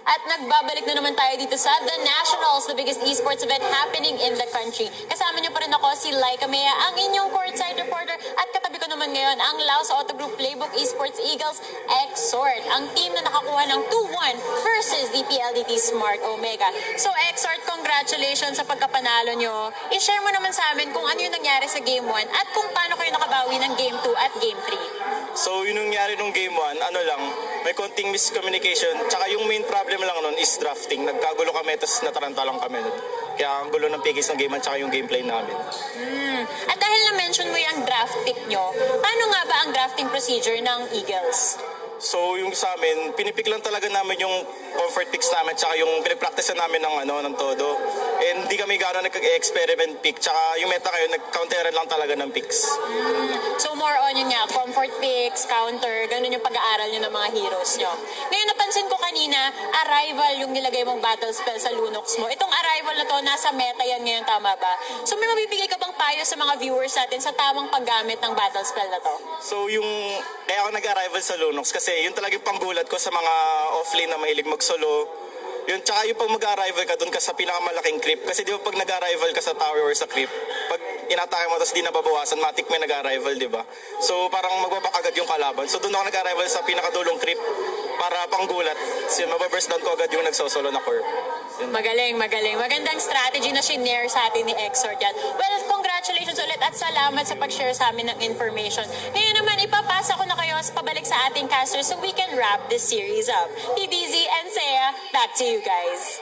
A: At nagbabalik na naman tayo dito sa The Nationals, the biggest esports event happening in the country. Kasama niyo pa rin ako si Laika Mea, ang inyong courtside reporter. At katabi ko naman ngayon ang Laos Auto Group Playbook Esports Eagles Exort, ang team na nakakuha ng 2-1 versus the PLDT Smart Omega. So Exort, congratulations sa pagkapanalo nyo. I-share mo naman sa amin kung ano yung nangyari sa Game 1 at kung paano kayo nakabawi ng Game 2 at Game 3.
D: So, yun yung nangyari nung Game 1, ano lang, may konting miscommunication. Tsaka yung main problem lang nun is drafting. Nagkagulo kami, tapos nataranta lang kami nun. Kaya ang gulo ng picks ng Game 1, tsaka yung gameplay namin.
A: At dahil na-mention mo yung draft pick nyo, paano nga ba ang drafting procedure ng Eagles?
D: So, yung sa amin, pinipik lang talaga namin yung comfort picks namin, tsaka yung pinipractice namin ng todo. And hindi kami gano'n nag-experiment pick, tsaka yung meta kayo, nag-counteran lang talaga ng picks.
A: So more on yun nga, comfort picks, counter, ganun yung pag-aaral nyo ng mga heroes nyo. Ngayon napansin ko kanina, arrival yung nilagay mong battle spell sa Lunox mo. Itong arrival na to, nasa meta yan ngayon, tama ba? So may mabibigay ka bang payo sa mga viewers natin sa tamang paggamit ng battle spell na to?
D: So, kaya ako nag-arrival sa Lunox kasi yun talaga yung panggulat ko sa mga offlane na mahilig mag-solo. Yun, tsaka yung pag mag-arrival ka doon ka sa pinakamalaking creep. Kasi di ba pag nag-arrival ka sa tower or sa creep, pag inatake mo tapos di nababawasan, matik may nag-arrival, di ba? So parang magbabak agad yung kalaban. So doon ako nag-arrival sa pinakadulong creep para panggulat. So mababurst down ko agad yung nagsosolo na core. Yun.
A: Magaling, magaling. Magandang strategy na shinare sa atin ni Exort yan. Well, congratulations ulit at salamat sa pag-share sa amin ng information. Ngayon naman, ipapasa ko na kayo pabalik sa ating casters so we can wrap this series up. TDZ and Saya, back to you guys.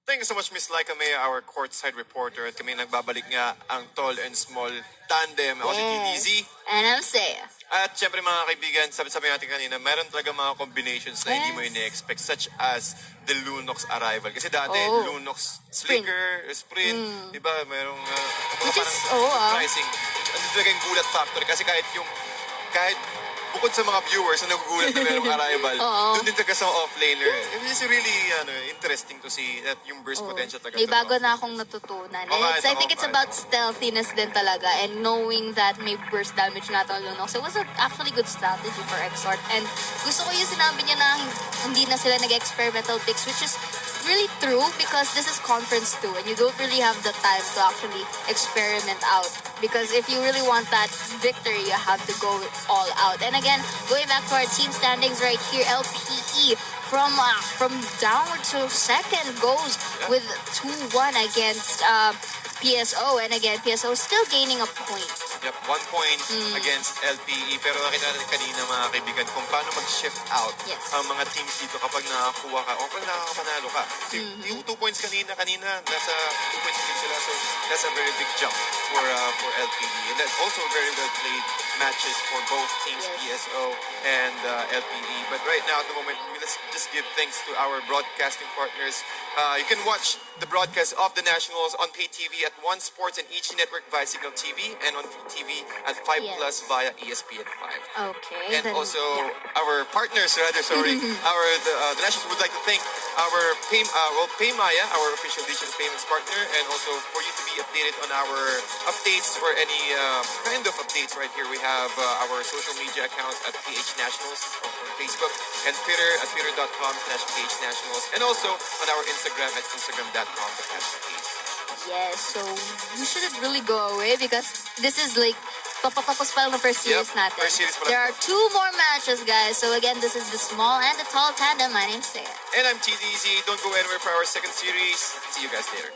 B: Thank you so much, Miss Laika Mea, our courtside reporter. At kami nagbabalik nga ang tall and small tandem. Ako si TDZ.
C: And I'm Saya.
B: At syempre mga kaibigan, sabi natin kanina, meron talaga mga combinations na hindi mo ini-expect, such as the Lunox arrival. Kasi dati, Lunox Flicker, Sprint, di ba? Merong
C: Which is,
B: surprising. Ano talaga yung gulat factor. Kasi kahit bukod sa mga viewers na nagugulat na merong arrival, doon din talaga sa offlaner. It's really interesting to see that yung burst potential talaga.
C: May bago na akong natutunan. And I think it's about stealthiness din talaga and knowing that may burst damage na itong Lunox. So it was actually good strategy for Exort. And gusto ko yung sinabi niya na hindi na sila nag-experimental picks, which is really true because this is conference 2 and you don't really have the time to actually experiment out. Because if you really want that victory, you have to go all out. And again, going back to our team standings right here, LPE from downward to second goes with 2-1 against PSO. And again, PSO still gaining a point.
B: Yep, 1 point against LPE. Pero nakita natin kanina mga kaibigan kung paano mag-shift out ang mga teams dito kapag nakakuha ka o kapag nakakapanalo ka. Yung 2 points kanina nasa 2 points din sila. So that's a very big jump for LPE. And that's also very well played matches for both teams, PSO and LPE. But right now at the moment, let's just give thanks to our broadcasting partners. You can watch the broadcast of the Nationals on pay TV at One Sports and each network via Signal TV and on TV at 5 Plus via ESPN 5.
C: Okay.
B: And also our partners, the Nationals would like to thank our Paymaya, our official digital payments partner, and also for you to be updated on our updates or any kind of updates right here. We have our social media accounts at PH Nationals on Facebook and Twitter at twitter.com/PH Nationals, and also on our Instagram at instagram.com/PH.
C: Yes, so we shouldn't really go away because this is like papapapos pa lang ng first series natin.
B: First series pa lang.
C: There are 2 more matches, guys. So again, this is the small and the tall tandem. My name's Saya.
B: And I'm TDZ. Don't go anywhere for our second series. See you guys later.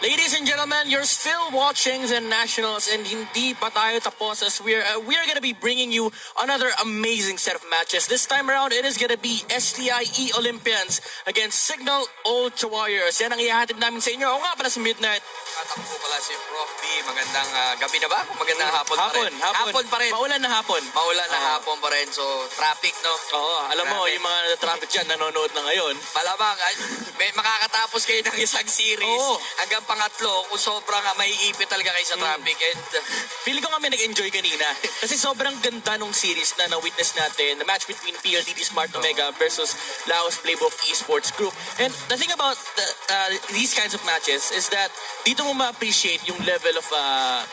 E: Ladies and gentlemen, you're still watching the Nationals and hindi pa tayo tapos as we're gonna be bringing you another amazing set of matches. This time around, it is gonna be STIE Olympians against Signal Ultra Warriors. Yan ang ihahatid namin sa inyo. O nga pala sa Midnight.
F: At ako po pala si Prof. B. Magandang gabi na ba? Magandang hapon pa rin. Hapon pa rin.
E: Maulan na hapon.
F: Maulan na hapon pa rin. So, traffic, no?
E: Oo, alam mo, yung mga traffic dyan nanonood na ngayon.
F: Malamang, may makakatapos kayo ng isang series
E: Oo.
F: hanggang pangatlo kung sobrang maiipit talaga kayo sa traffic. And
E: Feeling ko kami nag-enjoy kanina. Kasi sobrang ganda nung series na na-witness natin. The match between PLDT Smart Omega versus Laos Playbook Esports Group. And the thing about these kinds of matches is that dito mo ma-appreciate yung level of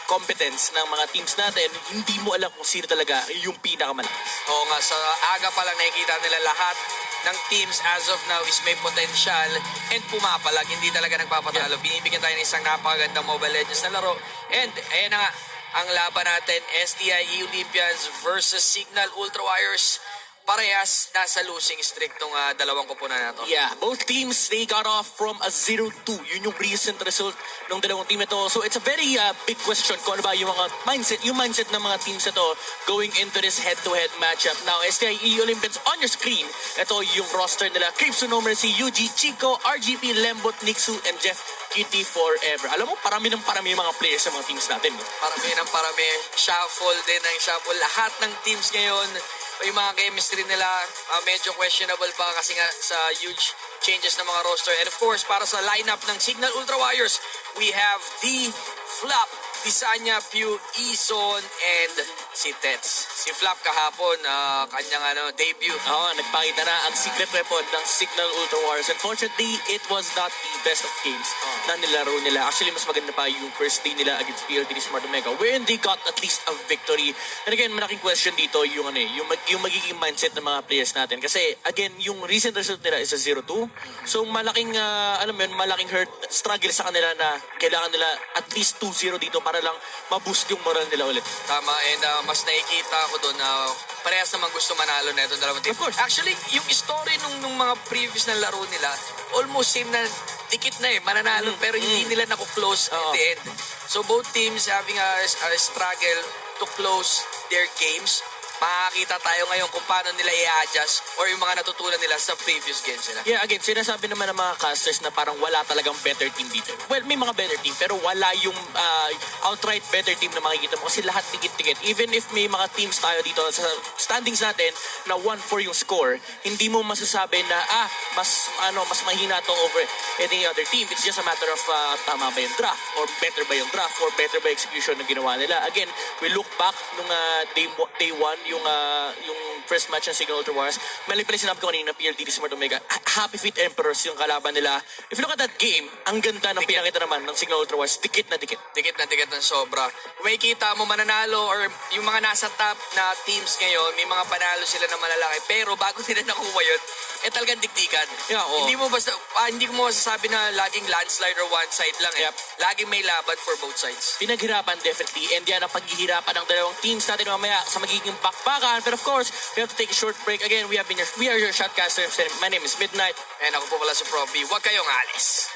E: competence ng mga teams natin. Hindi mo alam kung sino talaga yung pinakamalakas.
F: oo nga, sa aga pa lang nakikita nila lahat ng teams as of now is may potential and pumapalag, hindi talaga nagpapatalo. Binibigyan tayo ng isang napakagandang Mobile Legends na laro. And ayan na nga, ang laban natin, STIE Olympians versus Signal Ultra Warriors. Parehas nasa losing streak tong dalawang koponan na to.
E: Yeah, both teams, they got off from a 0-2. Yun yung recent result ng dalawang team ito. So it's a very big question kung ano ba yung mga mindset ng mga teams ito going into this head-to-head matchup. Now, STIE Olympians on your screen. Ito yung roster nila. Cripso Numeracy, Yuji, Chico, RGP, Lembot, Nixu, and Jeff Kitty Forever. Alam mo, parami ng mga players sa mga teams natin. No?
F: Parami. Shuffle din ang shuffle. Lahat ng teams ngayon, yung mga chemistry nila, medyo questionable pa kasi nga sa huge changes ng mga roster. And of course, para sa lineup ng Signal Ultra Warriors, we have the Flop, Bisanya, Pew, Ison, and si Tets. Si Flop kahapon, kanyang debut.
E: Oo, nagpakita na ang secret weapon ng Signal Ultra Warriors. Unfortunately, it was not the best of games na nilaro nila. Actually, mas maganda pa yung first day nila against PLDT Smart Omega wherein they got at least a victory. And again, malaking question dito yung magiging mindset ng mga players natin. Kasi again, yung recent result nila is a 0-2. So malaking, malaking hurt, struggle sa kanila na kailangan nila at least 2-0 dito para lang ma-boost yung moral nila ulit.
F: Tama, and mas nakikita ko doon na parehas naman gusto manalo na itong dalawang team.
E: Of course.
F: Actually, yung story nung mga previous na laro nila, almost same na, dikit na mananalo, pero hindi nila naku-close at the end. So both teams having a struggle to close their games. Makakita tayo ngayon kung paano nila i-adjust or yung mga natutunan nila sa previous games nila.
E: Yeah, again, sinasabi naman ng mga casters na parang wala talagang better team dito. Well, may mga better team, pero wala yung outright better team na makikita mo kasi lahat tigit-tigit. Even if may mga teams tayo dito sa standings natin na 1-4 yung score, hindi mo masasabi na mas mahina to over any other team. It's just a matter of tama ba yung draft or better ba yung draft or better ba execution na ginawa nila. Again, we look back nung day 1 yung first match ng Signal Ultra Warriors. Mali pala sinabi ko kanina, PLDT Smart Omega, Happy Feet Emperors yung kalaban nila. If you look at that game, ang ganda ng pinakita naman ng Signal Ultra Warriors, dikit na dikit.
F: Dikit ng sobra. Kung makikita mo mananalo or yung mga nasa top na teams ngayon, may mga panalo sila na malalaki. Pero bago nila nakuha yun, talagang dikdikan.
E: Yeah, oo.
F: Hindi mo masasabi na laging landslide or one side lang.
E: Yep.
F: Laging may laban for both sides.
E: Pinaghirapan definitely, and yan ang paghihirapan ng dalawang teams natin mamaya sa magiging bakbakan. But of course, we have to take a short break. Again, we are your shotcasters. My name is Midnight.
F: And ako po pala si Prof. B. Huwag kayong alis.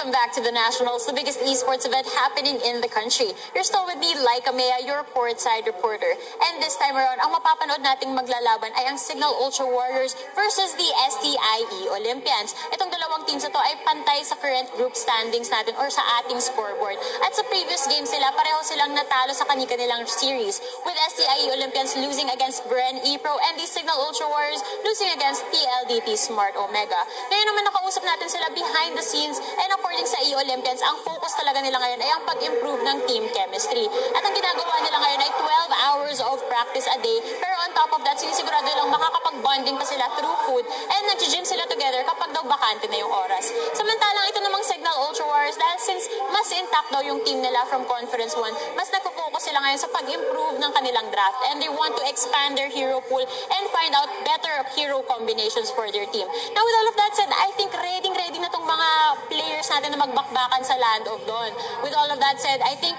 A: Welcome back to the Nationals, the biggest esports event happening in the country. You're still with me, Laika Mea, your courtside reporter. And this time around, ang mapapanood nating maglalaban ay ang Signal Ultra Warriors versus the STIE Olympians. Itong dalawang teams ito ay pantay sa current group standings natin or sa ating scoreboard. At sa previous games sila, pareho silang natalo sa kanilang series, with STIE Olympians losing against Bren ePro and the Signal Ultra Warriors losing against PLDT Smart Omega. Ngayon naman nakausap natin sila behind the scenes, and according sa EO Olympians, ang focus talaga nila ngayon ay ang pag-improve ng team chemistry. At ang ginagawa nila ngayon ay 12 hours of practice a day, pero on top of that, sinisigurado nilang makakapag-bonding pa sila through food, and nag-gym sila together kapag daw bakante na yung oras. Samantalang ito namang Signal Ultra Warriors, dahil since mas intact daw yung team nila from Conference 1, mas nagpo-focus sila ngayon sa pag-improve ng kanilang draft, and they want to expand their hero pool and find out better hero combinations for their team. Now, with all of that said, I think ready na tong mga players natin na magbakbakan sa Land of Dawn. With all of that said, I think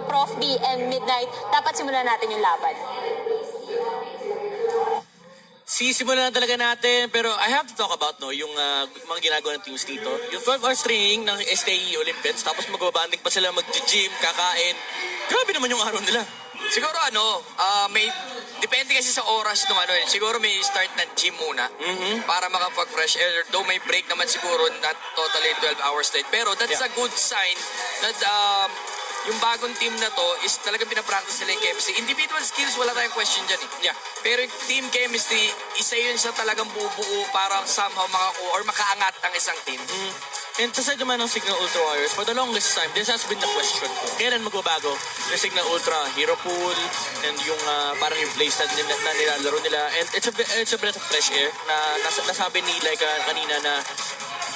A: Prof B and Midnight, dapat simulan natin yung laban.
E: Sisimulan na talaga natin, pero I have to talk about yung mga ginagawa ng teams dito. Yung 12 hours training ng STE Olympians, tapos magbabanding pa sila, mag-gym, kakain. Grabe naman yung araw nila.
F: Siguro may depende kasi sa oras nung siguro may start ng gym muna para makapag-fresh air. Though may break naman siguro, not totally 12 hours straight. Pero that's a good sign that yung bagong team na to is talagang pinapractice nila yung chemistry. Individual skills, wala tayong question dyan eh.
E: Yeah.
F: Pero yung team chemistry, isa yun sa talagang bubuo para somehow makakuha or makaangat ang isang team.
E: And sa side naman ng Signal Ultra Warriors, for the longest time, this has been the question. Kailan magbabago yung Signal Ultra Hero Pool and yung parang yung playstyle na nilalaro nila. And it's a breath of fresh air na nasabi ni Laika kanina na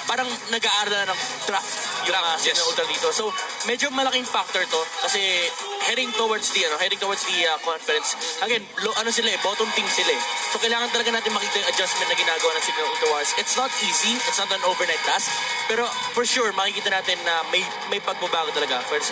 E: parang nag-aaral na ng draft yung Signal Ultra dito. So, medyo malaking factor to kasi heading towards the conference. Again, bottom team sila eh. So, kailangan talaga natin makita yung adjustment na ginagawa ng Signal Ultra Warriors. It's not easy. It's not an overnight task. Pero for sure, makikita natin na may pagbabago talaga for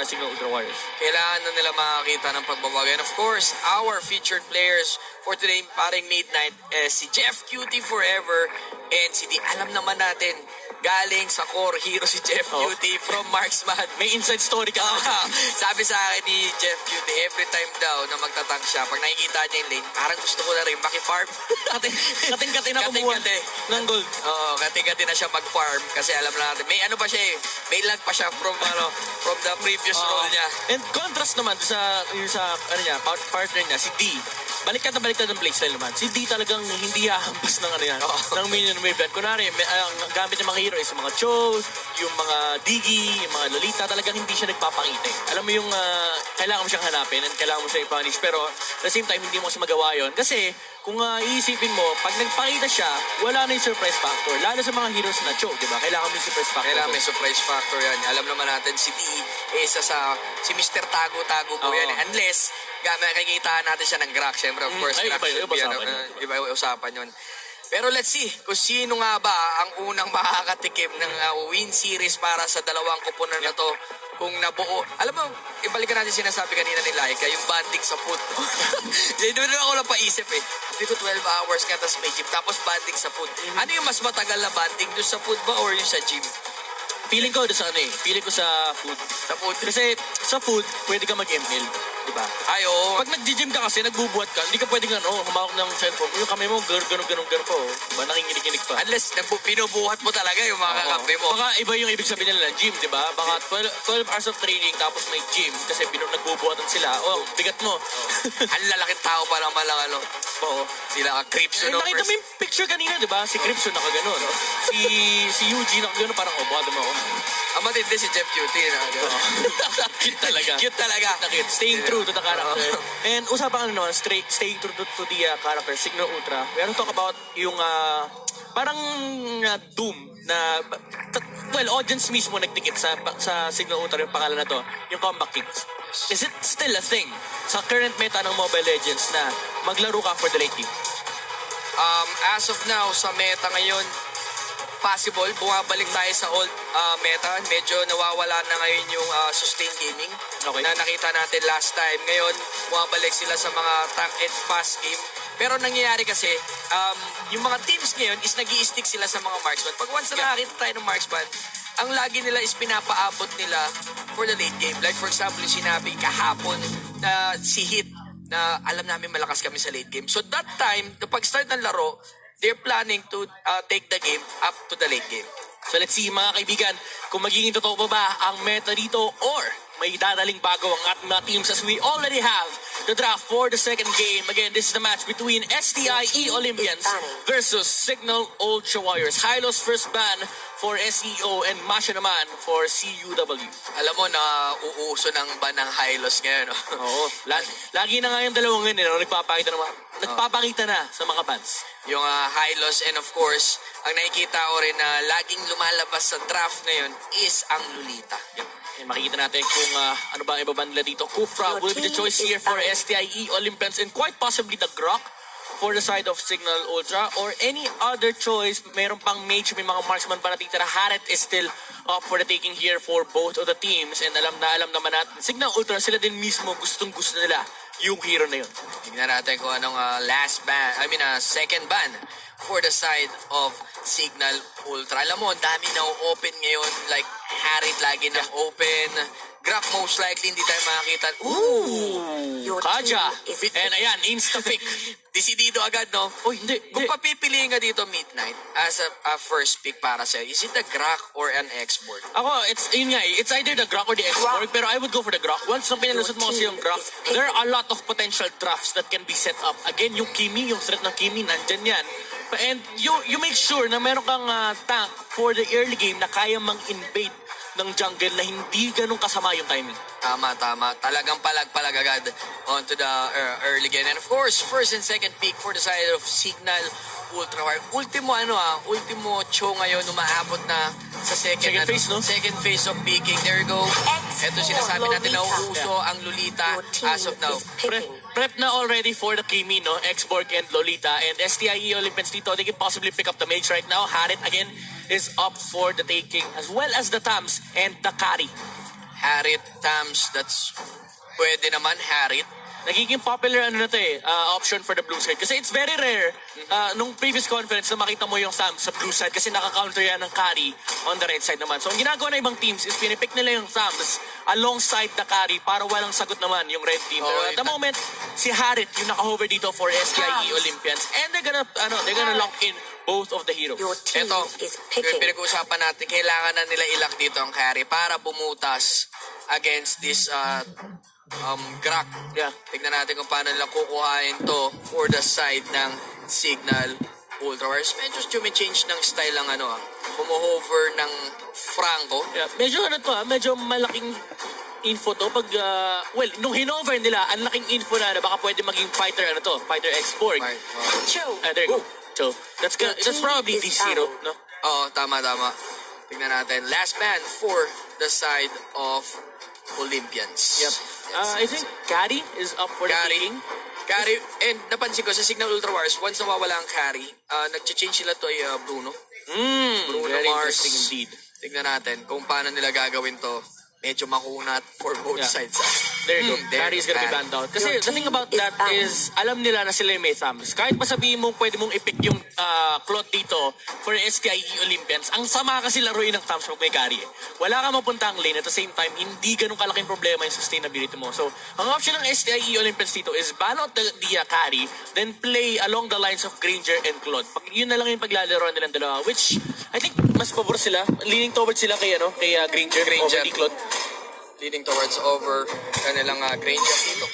E: Signal Ultra Warriors.
F: Kailangan na nila makakita ng pagbabago. And of course, our featured players for today, paring Midnight, si Jeff Cutie Forever and si D. Alam naman natin, galing sa core hero si Jeff Cutie from Marksman.
E: May inside story ka.
F: Sabi sa akin ni Jeff Cutie, every time daw na magtatank siya, pag nakikita niya yung lane, parang gusto ko na rin maki-farm.
E: Kating-kating na kumuha ng gold.
F: Oo, kating-kating na siya mag-farm kasi alam na natin, may pa siya eh. May lag pa siya from the previous role niya.
E: And contrast naman sa partner niya, si D. Baliktad ng playstyle naman. Si D talagang hindi hahampas ng ng minion wave. Kunwari, ang gamit ng mga hero is mga Cho, yung mga Diggy, yung mga Lolita, talagang hindi siya nagpapakita. Alam mo yung kailangan mo siyang hanapin and kailangan mo siyang i-punish. Pero at the same time, hindi mo kasi magawa yun. Kasi kung iisipin mo, pag nagpakita siya, wala na yung surprise factor. Lalo sa mga heroes na Cho, di ba? Kailangan mo yung surprise factor.
F: Kailangan may surprise factor yan. Alam naman natin si D, si Mr. Tago-Tago po yan. Unless, nakikita natin siya ng Grak. Siyempre, of course, iba usapan yun. Pero let's see kung sino nga ba ang unang makakatikim ng win series para sa dalawang kupunan na to. Kung nabuo. Alam mo, ibalikan natin sinasabi kanina ni Laika, yung banding sa food. Hindi na ako lang paisip eh. Hindi ko 12 hours ka, tapos may gym, tapos banding sa food. Ano yung mas matagal na banding? Doon sa food ba or yung sa gym?
E: Feeling ko Feeling ko sa food.
F: Sa food.
E: Kasi sa food, pwede ka mag-ML. Diba?
F: Ay, oo.
E: Pag nag-gym ka kasi, nagbubuhat ka, hindi ka pwedeng humawak ng cellphone. Yung kamay mo, ganun po. Diba? Nanginginig pa.
F: Unless, pinubuhat mo talaga yung mga kakampi mo.
E: Baka iba yung ibig sabihin nila ng gym, diba? Baka 12 hours of training, tapos may gym, kasi nagbubuhatan sila. Bigat mo.
F: Ang lalaking tao pa naman lang,
E: Oo.
F: Sila Cripson.
E: Nakita mo yung picture kanina, diba? Si Cripson nakagano, no? Si Eugene nakagano, parang, baka mo ako.
F: Ang matindi si Jeff Cutie na.
E: Cute talaga.
F: Cute talaga.
E: Staying true to the character. And usapang staying true to the character, Signal Ultra. We have to talk about yung parang Doom na audience mismo nagtikit sa Signal Ultra yung pangalan na to, yung Comeback Kings. Is it still a thing sa current meta ng Mobile Legends na maglaro ka for the late game?
F: As of now, sa meta ngayon, possible, bumabalik tayo sa old meta. Medyo nawawala na ngayon yung sustained gaming na nakita natin last time. Ngayon, bumabalik sila sa mga tank and fast game. Pero nangyayari kasi, yung mga teams ngayon is nag-i-stick sila sa mga marksman. Pag once na nakakita tayo ng marksman, ang lagi nila is pinapaabot nila for the late game. Like for example, yung sinabi kahapon na si Hit, na alam namin malakas kami sa late game. So that time, kapag start ng laro, they're planning to take the game up to the late game.
E: So let's see mga kaibigan, kung magiging totoo pa ba ang meta dito or may dadaling bago ang ating mga teams as we already have the draft for the second game. Again, this is the match between STIE Olympians versus Signal Ultra Warriors. Hylos first ban for SEO and Masha naman for CUW.
F: Alam mo na uuso ng ban ng Hylos ngayon. No?
E: Oo. Lagi na nga yung dalawang yun, nagpapakita na sa mga fans.
F: Yung Hylos and of course, ang nakikita ko rin na laging lumalabas sa draft ngayon is ang Lolita.
E: Yep. And makikita natin kung ano ba ang ibaban nila dito. Kufra will be the choice here for STIE Olympians and quite possibly the Grok for the side of Signal Ultra or any other choice. Meron pang mage, may mga marksman pa natitira. Haret is still up for the taking here for both of the teams and alam naman natin Signal Ultra sila din mismo gustong-gusto nila yung hero na yun.
F: Tingnan natin kung anong second ban for the side of Signal Ultra. Alam mo, ang dami na open ngayon. Like, Harit lagi na open. Grab most likely hindi tayo makakita.
E: Ooh! Kaja! And ayan, insta-pick.
F: Decidido agad, no?
E: Oh, hindi.
F: Kung papipiliin ka dito Midnight as a first pick para sa'yo, is it the Grok or an X-Borg?
E: Ako, it's either the Grok or the X-Borg, pero I would go for the Grok. Once na pinalusot mo kasi yung Grok, there are a lot of potential drafts that can be set up. Again, yung Kimi, yung threat ng Kimi, nandyan yan. And you make sure na meron kang tank for the early game na kaya mang-invade ng jungle na hindi ganun kasama yung timing.
F: Tama. Talagang palag agad onto the early game. And of course, first and second pick for the side of Signal Ultra. Ultimo Cho ngayon, umaabot na sa second
E: phase, no?
F: Second phase of picking. There you go. Ito sinasabi natin na uuso ang Lolita as of now.
E: Prep na already for the Kimi, no? X-Borg and Lolita. And STIE Olympians dito, they can possibly pick up the mage right now. Harit, again, is up for the taking. As well as the Tams and the Kari.
F: Harit, Tams, that's pwede naman Harit.
E: Nagiging popular option for the blue side. Kasi it's very rare nung previous conference na makita mo yung Sam sa blue side kasi naka-counter yan ng carry on the red side naman. So ang ginagawa na ibang teams is pinipick nila yung Sams alongside the carry para walang sagot naman yung red team. Pero at the moment, si Harit yung naka-hover dito for STIE Olympians and they're gonna lock in both of the heroes.
F: Ito, pinag-uusapan natin, kailangan na nila ilak dito ang carry para bumutas against this Grok.
E: Yeah.
F: Tignan natin kung paano nila kukuhain to for the side ng Signal Ultra Wars. Medyo change ng style ang humuhover ng Franco.
E: Yeah. Medyo malaking info to pag nung hinover nila ang laking info na baka pwede maging fighter fighter X-Borg. There you go. So that's probably D0, no?
F: Oo, tama. Tignan natin. Last man for the side of Olympians.
E: Yep. I think Kari is up for the taking.
F: Kari, and napansin ko sa Signal Ultra Wars, once nawawala ang Kari, nag-change sila to Bruno. Bruno
E: Very
F: Mars.
E: interesting indeed.
F: Tignan natin kung paano nila gagawin to. Medyo makunat for both sides.
E: There you go. Kari is gonna be banned out. Kasi the thing about that is, alam nila na sila yung may thumbs. Kahit pa sabihin mo, pwede mong i-pick yung cloth dito for STIE Olympians. Ang sama kasi laruin ng thumbs pag may Kari. Wala ka mapunta ang lane. At the same time, hindi ganun kalaking problema yung sustainability mo. So, ang option ng STIE Olympians dito is ban out the Kari, then play along the lines of Granger and Claude. Yun na lang yung paglalaroan nilang dalawa. Which, I think, mas pabor sila. Leaning towards sila kay Granger over the Claude.
F: Leading towards over kanilang Granger dito.